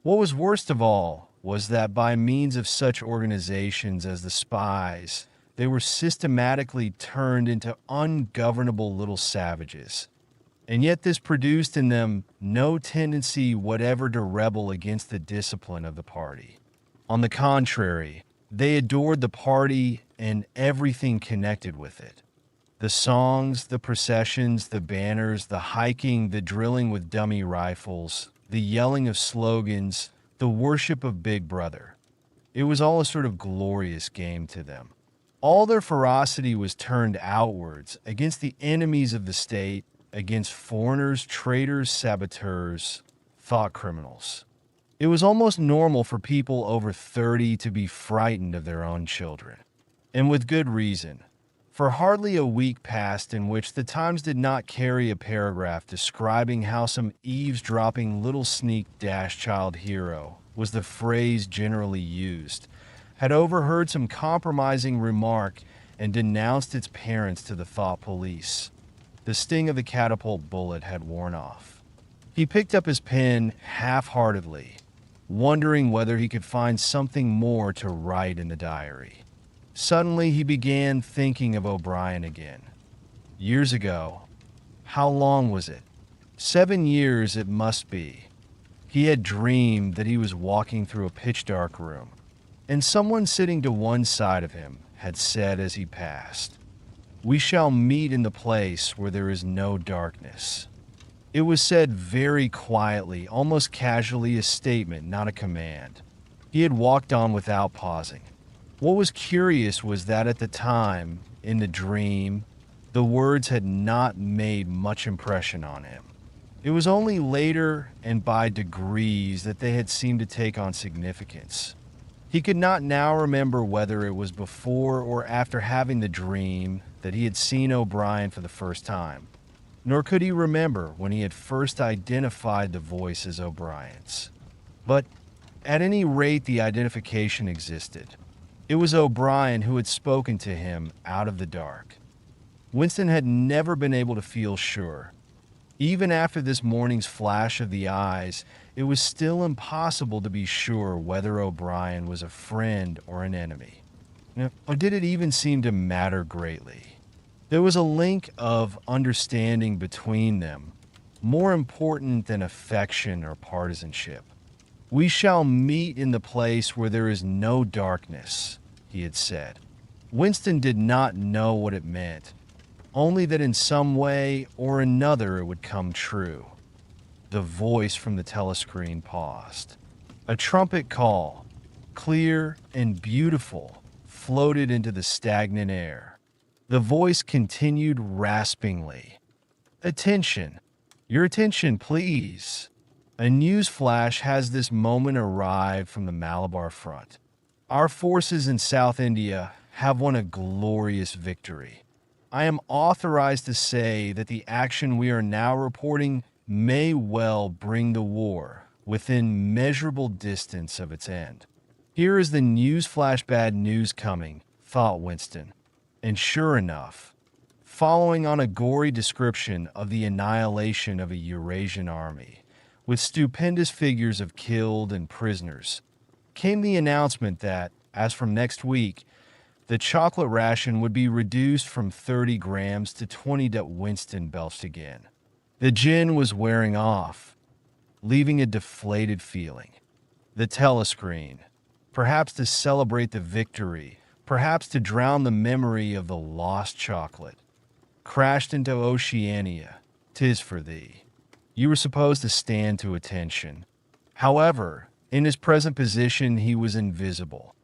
What was worst of all was that by means of such organizations as the spies, they were systematically turned into ungovernable little savages. And yet this produced in them no tendency whatever to rebel against the discipline of the party. On the contrary, they adored the party and everything connected with it. The songs, the processions, the banners, the hiking, the drilling with dummy rifles, the yelling of slogans, the worship of Big Brother. It was all a sort of glorious game to them. All their ferocity was turned outwards against the enemies of the state, against foreigners, traitors, saboteurs, thought criminals. It was almost normal for people over 30 to be frightened of their own children. And with good reason. For hardly a week passed in which the Times did not carry a paragraph describing how some eavesdropping little sneak child hero, was the phrase generally used, had overheard some compromising remark and denounced its parents to the thought police. The sting of the catapult bullet had worn off. He picked up his pen half-heartedly, wondering whether he could find something more to write in the diary. Suddenly, he began thinking of O'Brien again. Years ago. How long was it? 7 years it must be. He had dreamed that he was walking through a pitch-dark room, and someone sitting to one side of him had said as he passed, "We shall meet in the place where there is no darkness." It was said very quietly, almost casually, a statement, not a command. He had walked on without pausing. What was curious was that at the time, in the dream, the words had not made much impression on him. It was only later and by degrees that they had seemed to take on significance. He could not now remember whether it was before or after having the dream that he had seen O'Brien for the first time, nor could he remember when he had first identified the voice as O'Brien's. But at any rate, the identification existed. It was O'Brien who had spoken to him out of the dark. Winston had never been able to feel sure. Even after this morning's flash of the eyes, it was still impossible to be sure whether O'Brien was a friend or an enemy. Or did it even seem to matter greatly? There was a link of understanding between them, more important than affection or partisanship. "We shall meet in the place where there is no darkness," he had said. Winston did not know what it meant, only that in some way or another it would come true. The voice from the telescreen paused. A trumpet call, clear and beautiful, floated into the stagnant air. The voice continued raspingly. "Attention! Your attention, please! A news flash has this moment arrived from the Malabar front. Our forces in South India have won a glorious victory. I am authorized to say that the action we are now reporting may well bring the war within measurable distance of its end." Here is the news flash bad news coming, thought Winston. And sure enough, following on a gory description of the annihilation of a Eurasian army, with stupendous figures of killed and prisoners, came the announcement that, as from next week, the chocolate ration would be reduced from 30 grams to 20 that Winston belched again. The gin was wearing off, leaving a deflated feeling. The telescreen, perhaps to celebrate the victory, perhaps to drown the memory of the lost chocolate, crashed into Oceania. "'Tis for thee." You were supposed to stand to attention. However, in his present position, he was invisible.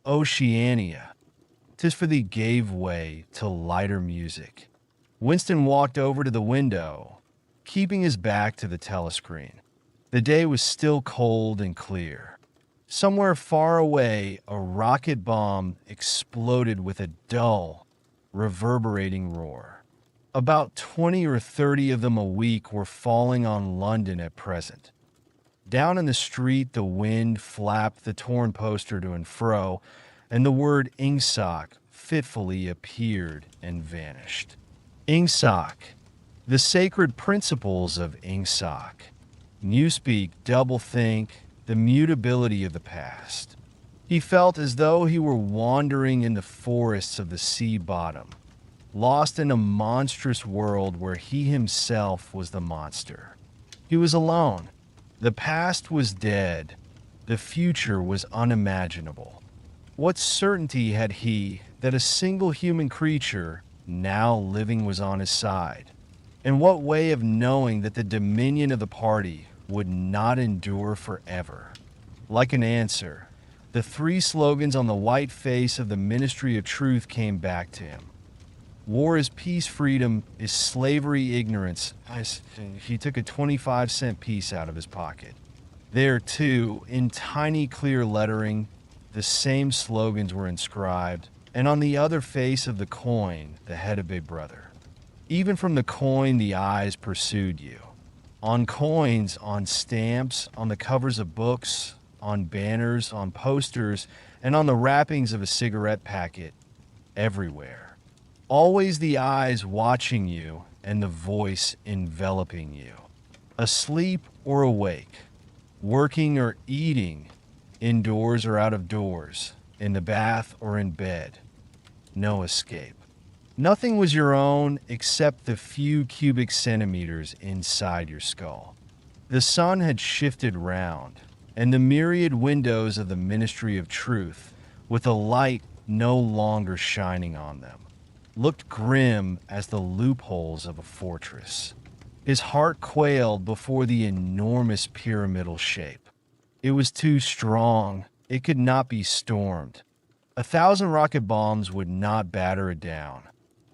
Oceania. "'Tis for thee" gave way to lighter music. Winston walked over to the window, keeping his back to the telescreen. The day was still cold and clear. Somewhere far away, a rocket bomb exploded with a dull, reverberating roar. About 20 or 30 of them a week were falling on London at present. Down in the street, the wind flapped the torn poster to and fro, and the word Ingsoc fitfully appeared and vanished. Ingsoc, the sacred principles of Ingsoc. Newspeak, doublethink, the mutability of the past. He felt as though he were wandering in the forests of the sea bottom, lost in a monstrous world where he himself was the monster. He was alone. The past was dead. The future was unimaginable. What certainty had he that a single human creature now living was on his side? And what way of knowing that the dominion of the party would not endure forever? Like an answer, the 3 slogans on the white face of the Ministry of Truth came back to him. War is peace, freedom is slavery, ignorance. He took a 25-cent piece out of his pocket. There, too, in tiny clear lettering, the same slogans were inscribed, and on the other face of the coin, the head of Big Brother. Even from the coin, the eyes pursued you. On coins, on stamps, on the covers of books, on banners, on posters, and on the wrappings of a cigarette packet, everywhere. Always the eyes watching you and the voice enveloping you. Asleep or awake, working or eating, indoors or out of doors, in the bath or in bed. No escape. Nothing was your own except the few cubic centimeters inside your skull. The sun had shifted round, and the myriad windows of the Ministry of Truth, with a light no longer shining on them, looked grim as the loopholes of a fortress. His heart quailed before the enormous pyramidal shape. It was too strong. It could not be stormed. 1,000 rocket bombs would not batter it down.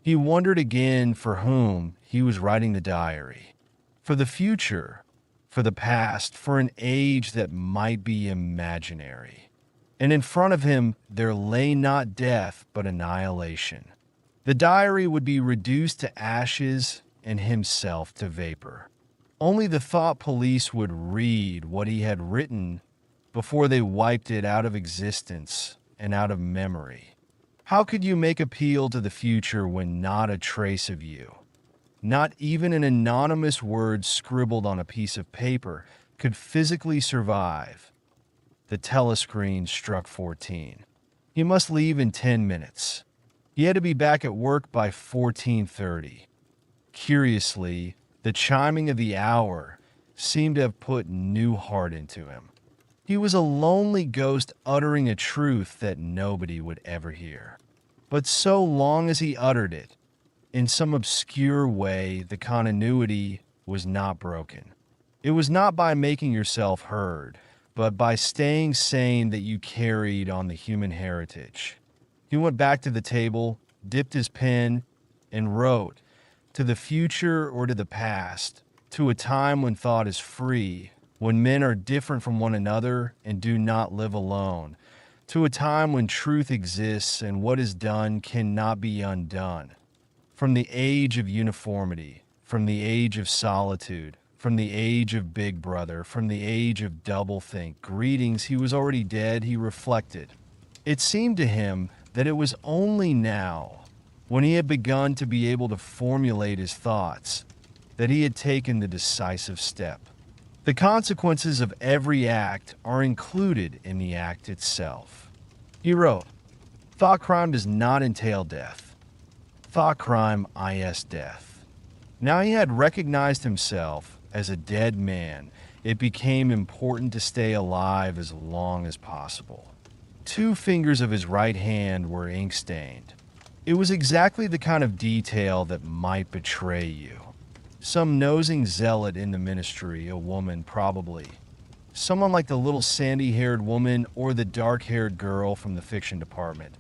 He wondered again for whom he was writing the diary. For the future, for the past, for an age that might be imaginary. And in front of him there lay not death but annihilation. The diary would be reduced to ashes and himself to vapor. Only the thought police would read what he had written before they wiped it out of existence and out of memory. How could you make appeal to the future when not a trace of you, not even an anonymous word scribbled on a piece of paper, could physically survive? The telescreen struck 14. He must leave in 10 minutes. He had to be back at work by 14:30. Curiously, the chiming of the hour seemed to have put new heart into him. He was a lonely ghost uttering a truth that nobody would ever hear. But so long as he uttered it, in some obscure way, the continuity was not broken. It was not by making yourself heard, but by staying sane that you carried on the human heritage. He went back to the table, dipped his pen, and wrote, to the future or to the past, to a time when thought is free, when men are different from one another and do not live alone, to a time when truth exists and what is done cannot be undone. From the age of uniformity, from the age of solitude, from the age of Big Brother, from the age of doublethink, greetings, he was already dead, he reflected. It seemed to him that it was only now, when he had begun to be able to formulate his thoughts, that he had taken the decisive step. The consequences of every act are included in the act itself. He wrote, thought crime does not entail death. Thought crime is death. Now he had recognized himself as a dead man. It became important to stay alive as long as possible. 2 fingers of his right hand were ink-stained. It was exactly the kind of detail that might betray you. Some nosing zealot in the ministry, a woman probably. Someone like the little sandy-haired woman or the dark-haired girl from the fiction department.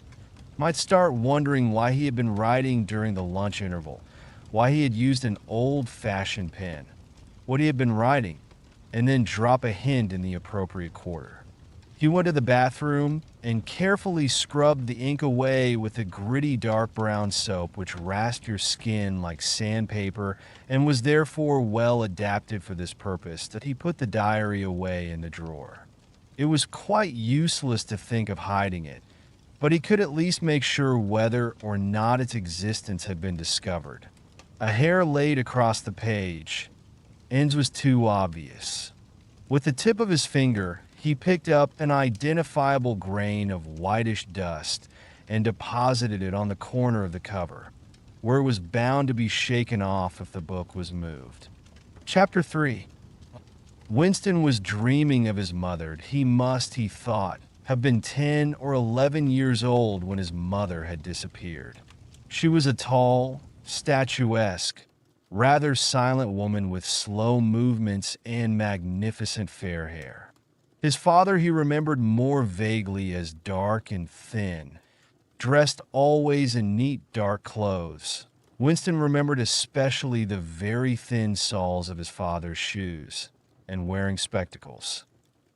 Might start wondering why he had been writing during the lunch interval, why he had used an old-fashioned pen, what he had been writing, and then drop a hint in the appropriate quarter. He went to the bathroom and carefully scrubbed the ink away with a gritty dark brown soap which rasped your skin like sandpaper and was therefore well adapted for this purpose that he put the diary away in the drawer. It was quite useless to think of hiding it, but he could at least make sure whether or not its existence had been discovered. A hair laid across the page. Ends was too obvious. With the tip of his finger, he picked up an identifiable grain of whitish dust and deposited it on the corner of the cover, where it was bound to be shaken off if the book was moved. Chapter 3. Winston was dreaming of his mother. He must, he thought, have been 10 or 11 years old when his mother had disappeared. She was a tall, statuesque, rather silent woman with slow movements and magnificent fair hair. His father he remembered more vaguely as dark and thin, dressed always in neat dark clothes. Winston remembered especially the very thin soles of his father's shoes, and wearing spectacles.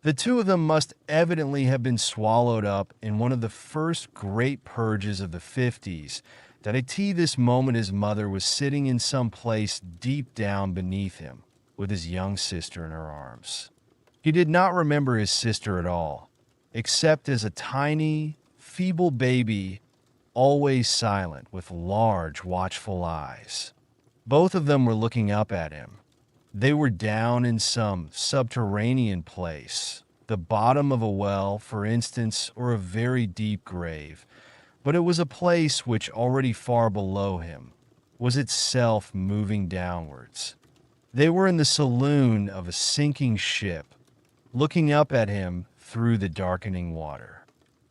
The two of them must evidently have been swallowed up in one of the first great purges of the 50s, that at this moment his mother was sitting in some place deep down beneath him, with his young sister in her arms. He did not remember his sister at all, except as a tiny, feeble baby, always silent with large, watchful eyes. Both of them were looking up at him. They were down in some subterranean place, the bottom of a well, for instance, or a very deep grave, but it was a place which, already far below him, was itself moving downwards. They were in the saloon of a sinking ship, looking up at him through the darkening water.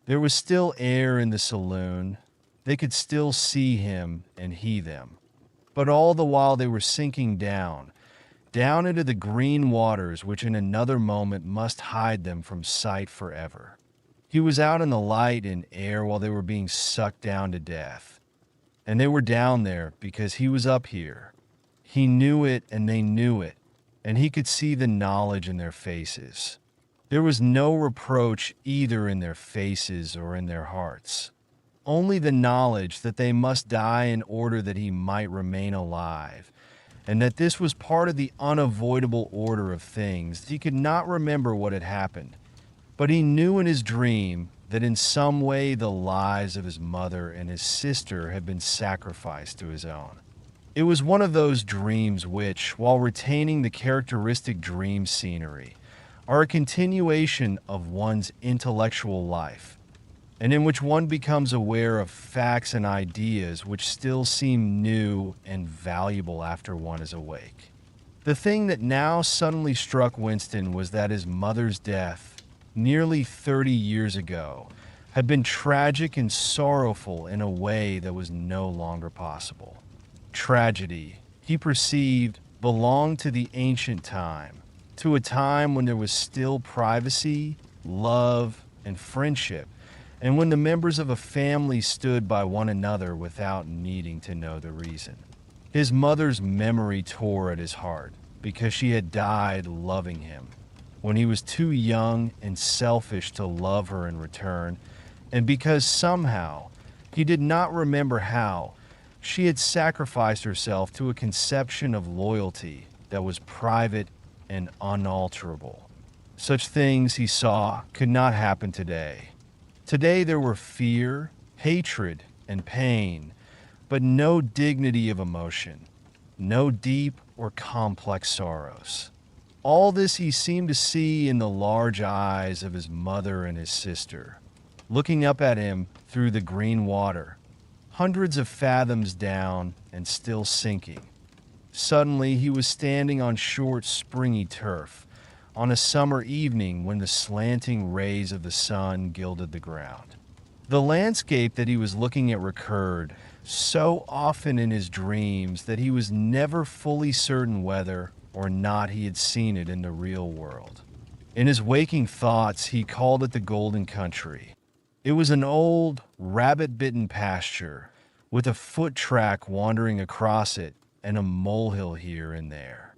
There was still air in the saloon. They could still see him and he them. But all the while they were sinking down into the green waters which in another moment must hide them from sight forever. He was out in the light and air while they were being sucked down to death. And they were down there because he was up here. He knew it and they knew it, and he could see the knowledge in their faces. There was no reproach either in their faces or in their hearts. Only the knowledge that they must die in order that he might remain alive, and that this was part of the unavoidable order of things. He could not remember what had happened, but he knew in his dream that in some way the lives of his mother and his sister had been sacrificed to his own. It was one of those dreams which, while retaining the characteristic dream scenery, are a continuation of one's intellectual life, and in which one becomes aware of facts and ideas which still seem new and valuable after one is awake. The thing that now suddenly struck Winston was that his mother's death, nearly 30 years ago, had been tragic and sorrowful in a way that was no longer possible. Tragedy, he perceived, belonged to the ancient time, to a time when there was still privacy, love, and friendship, and when the members of a family stood by one another without needing to know the reason. His mother's memory tore at his heart because she had died loving him when he was too young and selfish to love her in return, and because somehow, he did not remember how, she had sacrificed herself to a conception of loyalty that was private and unalterable. Such things, he saw, could not happen today. Today there were fear, hatred, and pain, but no dignity of emotion, no deep or complex sorrows. All this he seemed to see in the large eyes of his mother and his sister, looking up at him through the green water, hundreds of fathoms down and still sinking. Suddenly he was standing on short, springy turf, on a summer evening when the slanting rays of the sun gilded the ground. The landscape that he was looking at recurred so often in his dreams that he was never fully certain whether or not he had seen it in the real world. In his waking thoughts, he called it the Golden Country. It was an old, rabbit-bitten pasture, with a foot track wandering across it and a molehill here and there.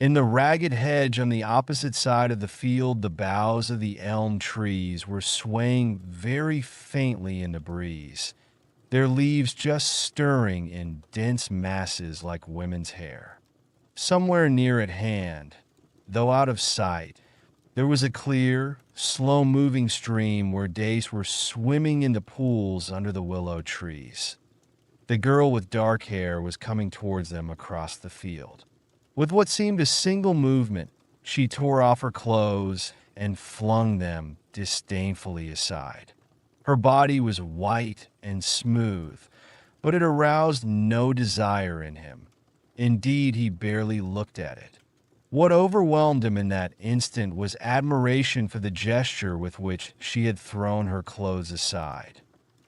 In the ragged hedge on the opposite side of the field, the boughs of the elm trees were swaying very faintly in the breeze, their leaves just stirring in dense masses like women's hair. Somewhere near at hand, though out of sight, there was a clear, slow-moving stream where dace were swimming in the pools under the willow trees. The girl with dark hair was coming towards them across the field. With what seemed a single movement, she tore off her clothes and flung them disdainfully aside. Her body was white and smooth, but it aroused no desire in him. Indeed, he barely looked at it. What overwhelmed him in that instant was admiration for the gesture with which she had thrown her clothes aside.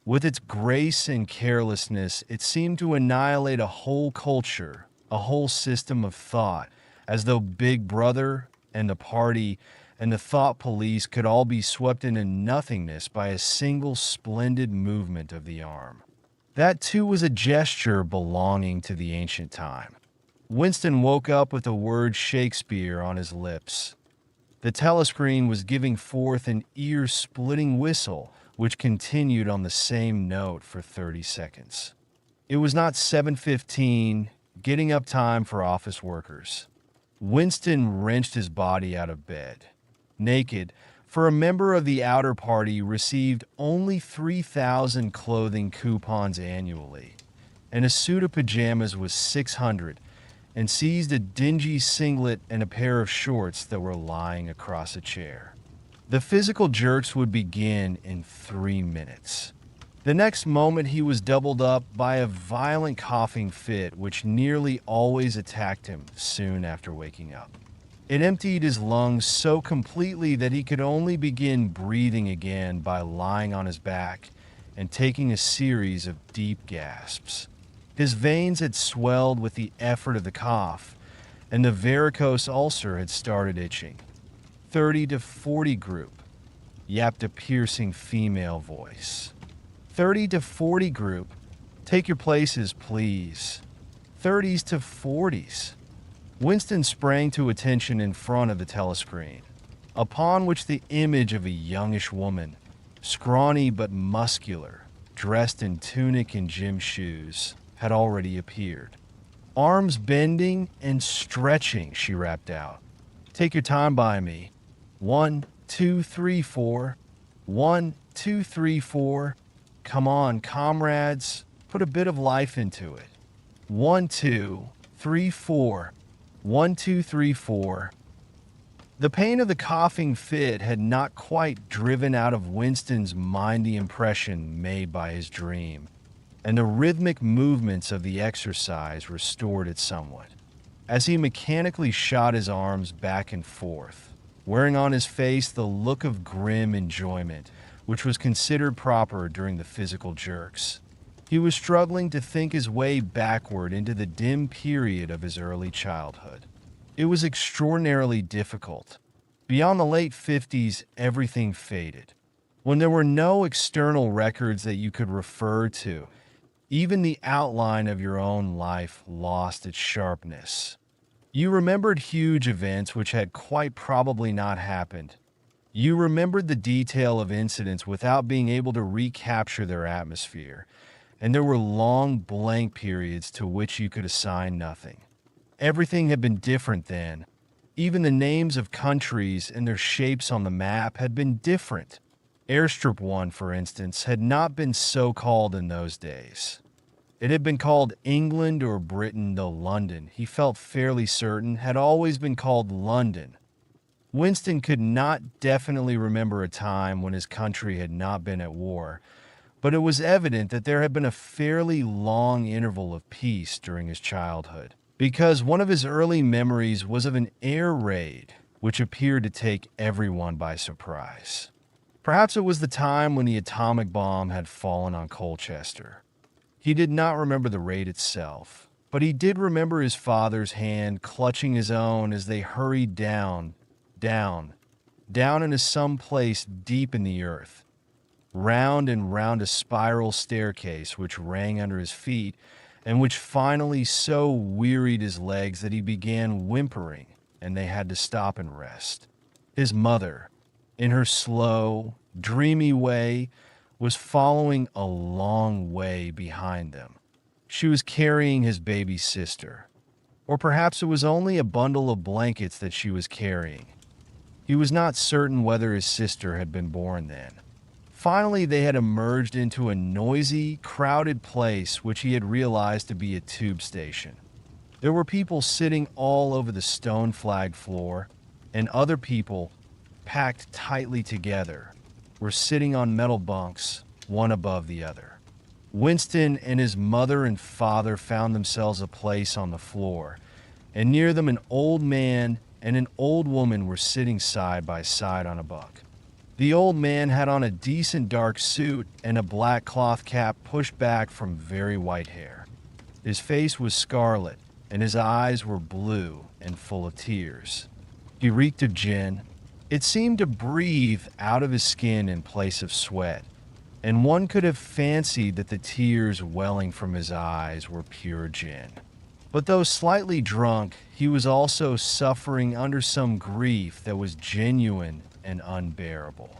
With its grace and carelessness, it seemed to annihilate a whole culture, a whole system of thought, as though Big Brother and the party and the thought police could all be swept into nothingness by a single splendid movement of the arm. That too was a gesture belonging to the ancient time. Winston woke up with the word Shakespeare on his lips. The telescreen was giving forth an ear-splitting whistle, which continued on the same note for 30 seconds. It was not 7:15, getting up time for office workers. Winston wrenched his body out of bed. Naked, For a member of the outer party received only 3,000 clothing coupons annually, and a suit of pajamas was 600, and seized a dingy singlet and a pair of shorts that were lying across a chair. The physical jerks would begin in 3 minutes. The next moment he was doubled up by a violent coughing fit which nearly always attacked him soon after waking up. It emptied his lungs so completely that he could only begin breathing again by lying on his back and taking a series of deep gasps. His veins had swelled with the effort of the cough, and the varicose ulcer had started itching. 30 to 40 group, yapped a piercing female voice. 30 to 40 group, take your places, please. 30s to 40s. Winston sprang to attention in front of the telescreen, upon which the image of a youngish woman, scrawny but muscular, dressed in tunic and gym shoes, had already appeared. Arms bending and stretching, she rapped out. Take your time by me. 1, 2, 3, 4. 1, 2, 3, 4. Come on, comrades, put a bit of life into it. 1, 2, 3, 4. 1, 2, 3, 4. The pain of the coughing fit had not quite driven out of Winston's mind the impression made by his dream, and the rhythmic movements of the exercise restored it somewhat. As he mechanically shot his arms back and forth, wearing on his face the look of grim enjoyment, which was considered proper during the physical jerks, he was struggling to think his way backward into the dim period of his early childhood. It was extraordinarily difficult. Beyond the late 50s, everything faded. When there were no external records that you could refer to, even the outline of your own life lost its sharpness. You remembered huge events which had quite probably not happened. You remembered the detail of incidents without being able to recapture their atmosphere, and there were long blank periods to which you could assign nothing. Everything had been different then. Even the names of countries and their shapes on the map had been different. Airstrip 1, for instance, had not been so called in those days. It had been called England or Britain, though London, he felt fairly certain, had always been called London. Winston could not definitely remember a time when his country had not been at war, but it was evident that there had been a fairly long interval of peace during his childhood, because one of his early memories was of an air raid which appeared to take everyone by surprise. Perhaps it was the time when the atomic bomb had fallen on Colchester. He did not remember the raid itself, but he did remember his father's hand clutching his own as they hurried down into some place deep in the earth, round and round a spiral staircase which rang under his feet and which finally so wearied his legs that he began whimpering and they had to stop and rest. His mother, in her slow, dreamy way, was following a long way behind them. She was carrying his baby sister, or perhaps it was only a bundle of blankets that she was carrying. He was not certain whether his sister had been born then. Finally, they had emerged into a noisy, crowded place which he had realized to be a tube station. There were people sitting all over the stone-flagged floor, and other people, packed tightly together, were sitting on metal bunks, one above the other. Winston and his mother and father found themselves a place on the floor, and near them an old man and an old woman were sitting side by side on a bunk. The old man had on a decent dark suit and a black cloth cap pushed back from very white hair. His face was scarlet, and his eyes were blue and full of tears. He reeked of gin. It seemed to breathe out of his skin in place of sweat, and one could have fancied that the tears welling from his eyes were pure gin. But though slightly drunk, he was also suffering under some grief that was genuine and unbearable.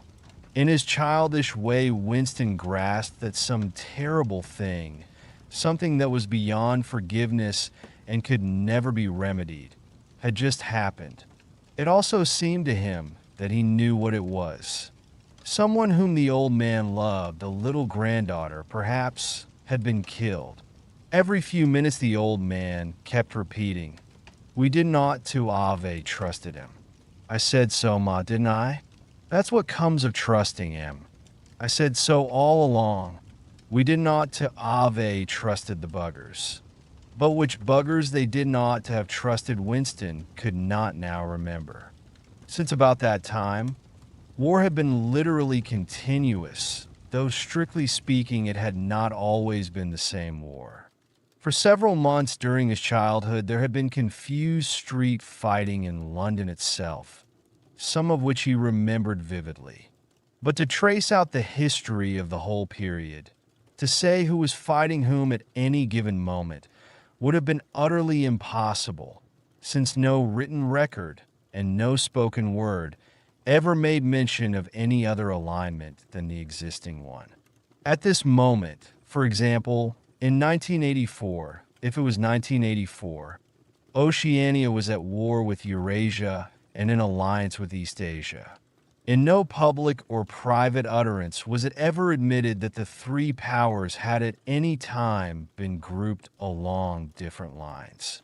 In his childish way, Winston grasped that some terrible thing, something that was beyond forgiveness and could never be remedied, had just happened. It also seemed to him that he knew what it was. Someone whom the old man loved, a little granddaughter, perhaps, had been killed. Every few minutes the old man kept repeating, "We did not to Ave trusted him." I said so, Ma, didn't I? That's what comes of trusting him. I said so all along. We did not to Ave trusted the buggers. But which buggers they did not to have trusted Winston could not now remember. Since about that time, war had been literally continuous, though strictly speaking it had not always been the same war. For several months during his childhood, there had been confused street fighting in London itself, some of which he remembered vividly. But to trace out the history of the whole period, to say who was fighting whom at any given moment, would have been utterly impossible, since no written record and no spoken word ever made mention of any other alignment than the existing one. At this moment, for example, in 1984, if it was 1984, Oceania was at war with Eurasia and in alliance with East Asia. In no public or private utterance was it ever admitted that the three powers had at any time been grouped along different lines.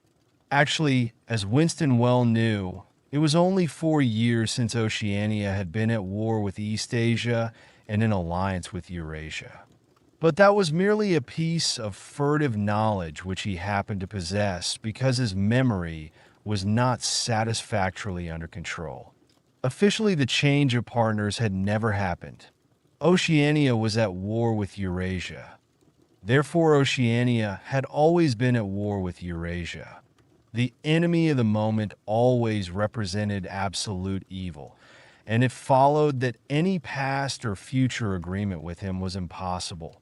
Actually, as Winston well knew, it was only 4 years since Oceania had been at war with East Asia and in alliance with Eurasia. But that was merely a piece of furtive knowledge which he happened to possess because his memory was not satisfactorily under control. Officially, the change of partners had never happened. Oceania was at war with Eurasia. Therefore, Oceania had always been at war with Eurasia. The enemy of the moment always represented absolute evil, and it followed that any past or future agreement with him was impossible.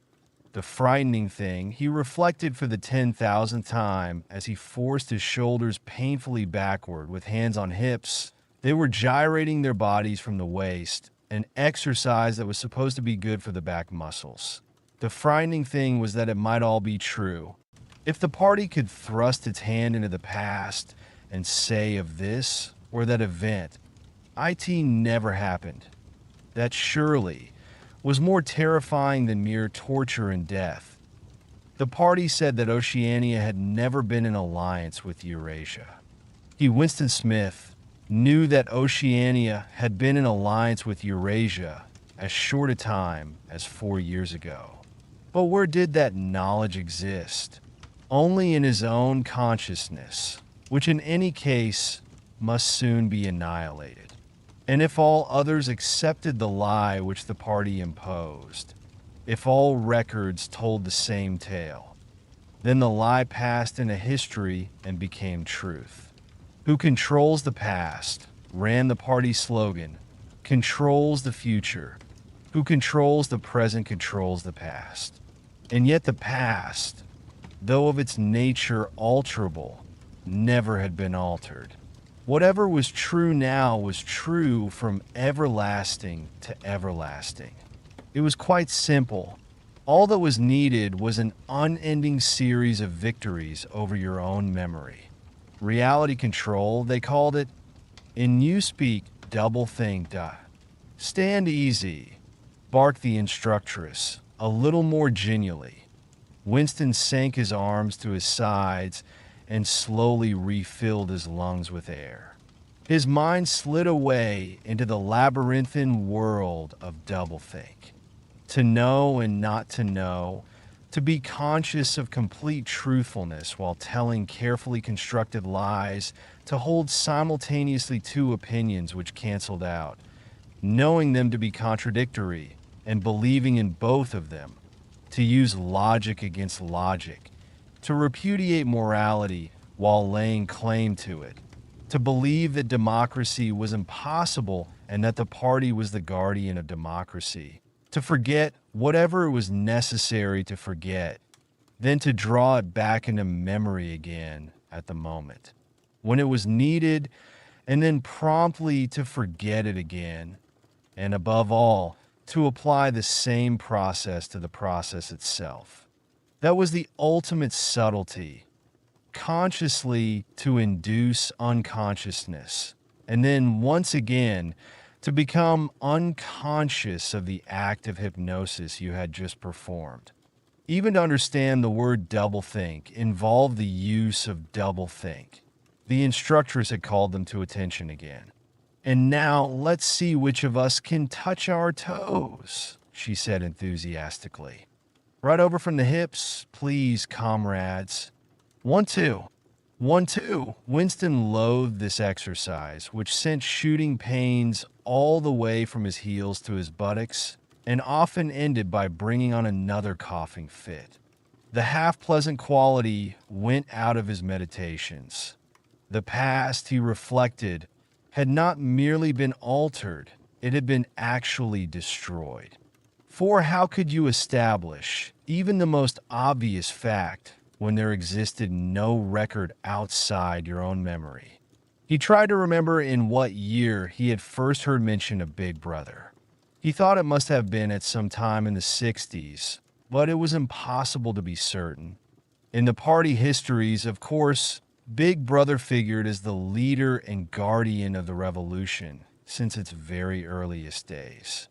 The frightening thing, he reflected for the 10,000th time as he forced his shoulders painfully backward with hands on hips. They were gyrating their bodies from the waist, an exercise that was supposed to be good for the back muscles. The frightening thing was that it might all be true. If the party could thrust its hand into the past and say of this or that event, it never happened. That surely was more terrifying than mere torture and death. The party said that Oceania had never been in alliance with Eurasia. He, Winston Smith, knew that Oceania had been in alliance with Eurasia as short a time as 4 years ago. But where did that knowledge exist? Only in his own consciousness, which in any case must soon be annihilated. And if all others accepted the lie which the party imposed, if all records told the same tale, then the lie passed into history and became truth. Who controls the past, ran the party's slogan, controls the future. Who controls the present controls the past. And yet the past, though of its nature alterable, never had been altered. Whatever was true now was true from everlasting to everlasting. It was quite simple. All that was needed was an unending series of victories over your own memory. Reality control, they called it. In Newspeak, double-think. Stand easy, barked the instructress, a little more genially. Winston sank his arms to his sides and slowly refilled his lungs with air. His mind slid away into the labyrinthine world of doublethink. To know and not to know, to be conscious of complete truthfulness while telling carefully constructed lies, to hold simultaneously two opinions which canceled out, knowing them to be contradictory and believing in both of them, to use logic against logic, to repudiate morality while laying claim to it, to believe that democracy was impossible and that the party was the guardian of democracy, to forget whatever it was necessary to forget, then to draw it back into memory again at the moment, when it was needed, and then promptly to forget it again, and above all, to apply the same process to the process itself. That was the ultimate subtlety, consciously to induce unconsciousness, and then once again to become unconscious of the act of hypnosis you had just performed. Even to understand the word doublethink involved the use of doublethink. The instructress had called them to attention again. "And now let's see which of us can touch our toes," she said enthusiastically. "Right over from the hips, please, comrades. 1, 2. 1, 2. Winston loathed this exercise, which sent shooting pains all the way from his heels to his buttocks, and often ended by bringing on another coughing fit. The half-pleasant quality went out of his meditations. The past, he reflected, had not merely been altered, it had been actually destroyed. For how could you establish even the most obvious fact when there existed no record outside your own memory? He tried to remember in what year he had first heard mention of Big Brother. He thought it must have been at some time in the 60s, but it was impossible to be certain. In the party histories, of course, Big Brother figured as the leader and guardian of the revolution since its very earliest days.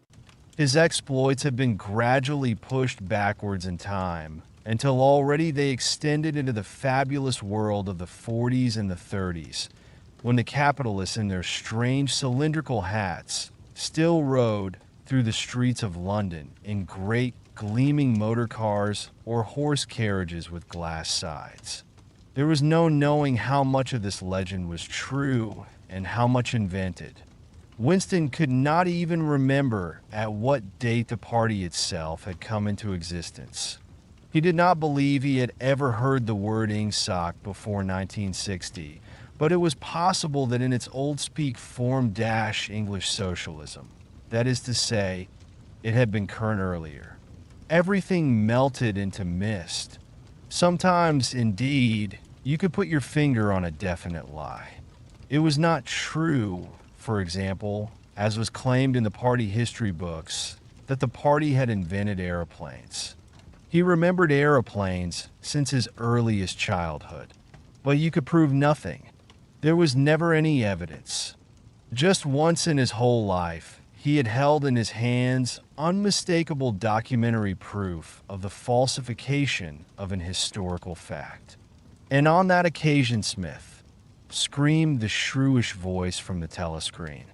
His exploits had been gradually pushed backwards in time until already they extended into the fabulous world of the 40s and the 30s, when the capitalists in their strange cylindrical hats still rode through the streets of London in great gleaming motor cars or horse carriages with glass sides. There was no knowing how much of this legend was true and how much invented. Winston could not even remember at what date the party itself had come into existence. He did not believe he had ever heard the word ingsoc before 1960, but it was possible that in its old speak form English socialism, that is to say, it had been current earlier. Everything melted into mist. Sometimes, indeed, you could put your finger on a definite lie. It was not true, for example, as was claimed in the party history books, that the party had invented airplanes. He remembered airplanes since his earliest childhood, but you could prove nothing. There was never any evidence. Just once in his whole life, he had held in his hands unmistakable documentary proof of the falsification of an historical fact. And on that occasion, Smith, screamed the shrewish voice from the telescreen.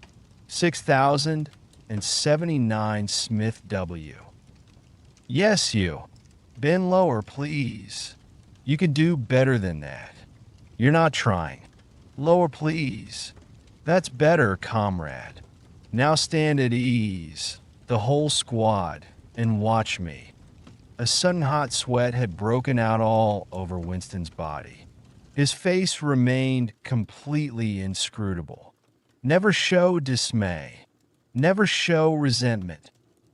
6079 Smith W. "Yes, you. Bend lower, please. You can do better than that. You're not trying. Lower, please. That's better, comrade. Now stand at ease, the whole squad, and watch me." A sudden hot sweat had broken out all over Winston's body. His face remained completely inscrutable. Never show dismay. Never show resentment.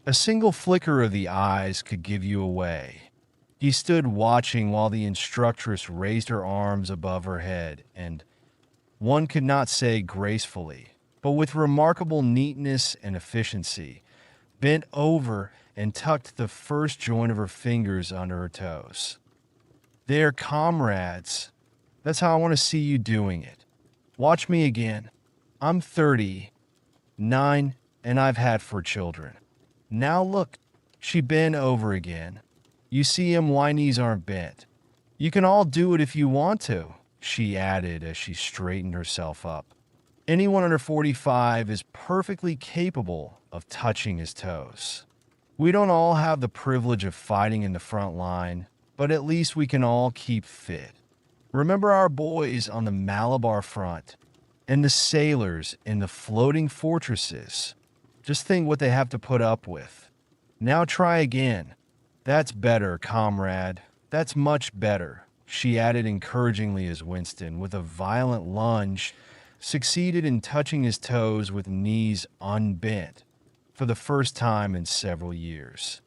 A single flicker of the eyes could give you away. He stood watching while the instructress raised her arms above her head and, one could not say gracefully, but with remarkable neatness and efficiency, bent over and tucked the first joint of her fingers under her toes. "There, comrades. That's how I want to see you doing it. Watch me again. I'm 39, and I've had 4 children. Now look." She bent over again. "You see my knees aren't bent. You can all do it if you want to," she added as she straightened herself up. "Anyone under 45 is perfectly capable of touching his toes. We don't all have the privilege of fighting in the front line, but at least we can all keep fit. Remember our boys on the Malabar front and the sailors in the floating fortresses. Just think what they have to put up with. Now try again. That's better, comrade. That's much better," she added encouragingly as Winston, with a violent lunge, succeeded in touching his toes with knees unbent for the first time in several years.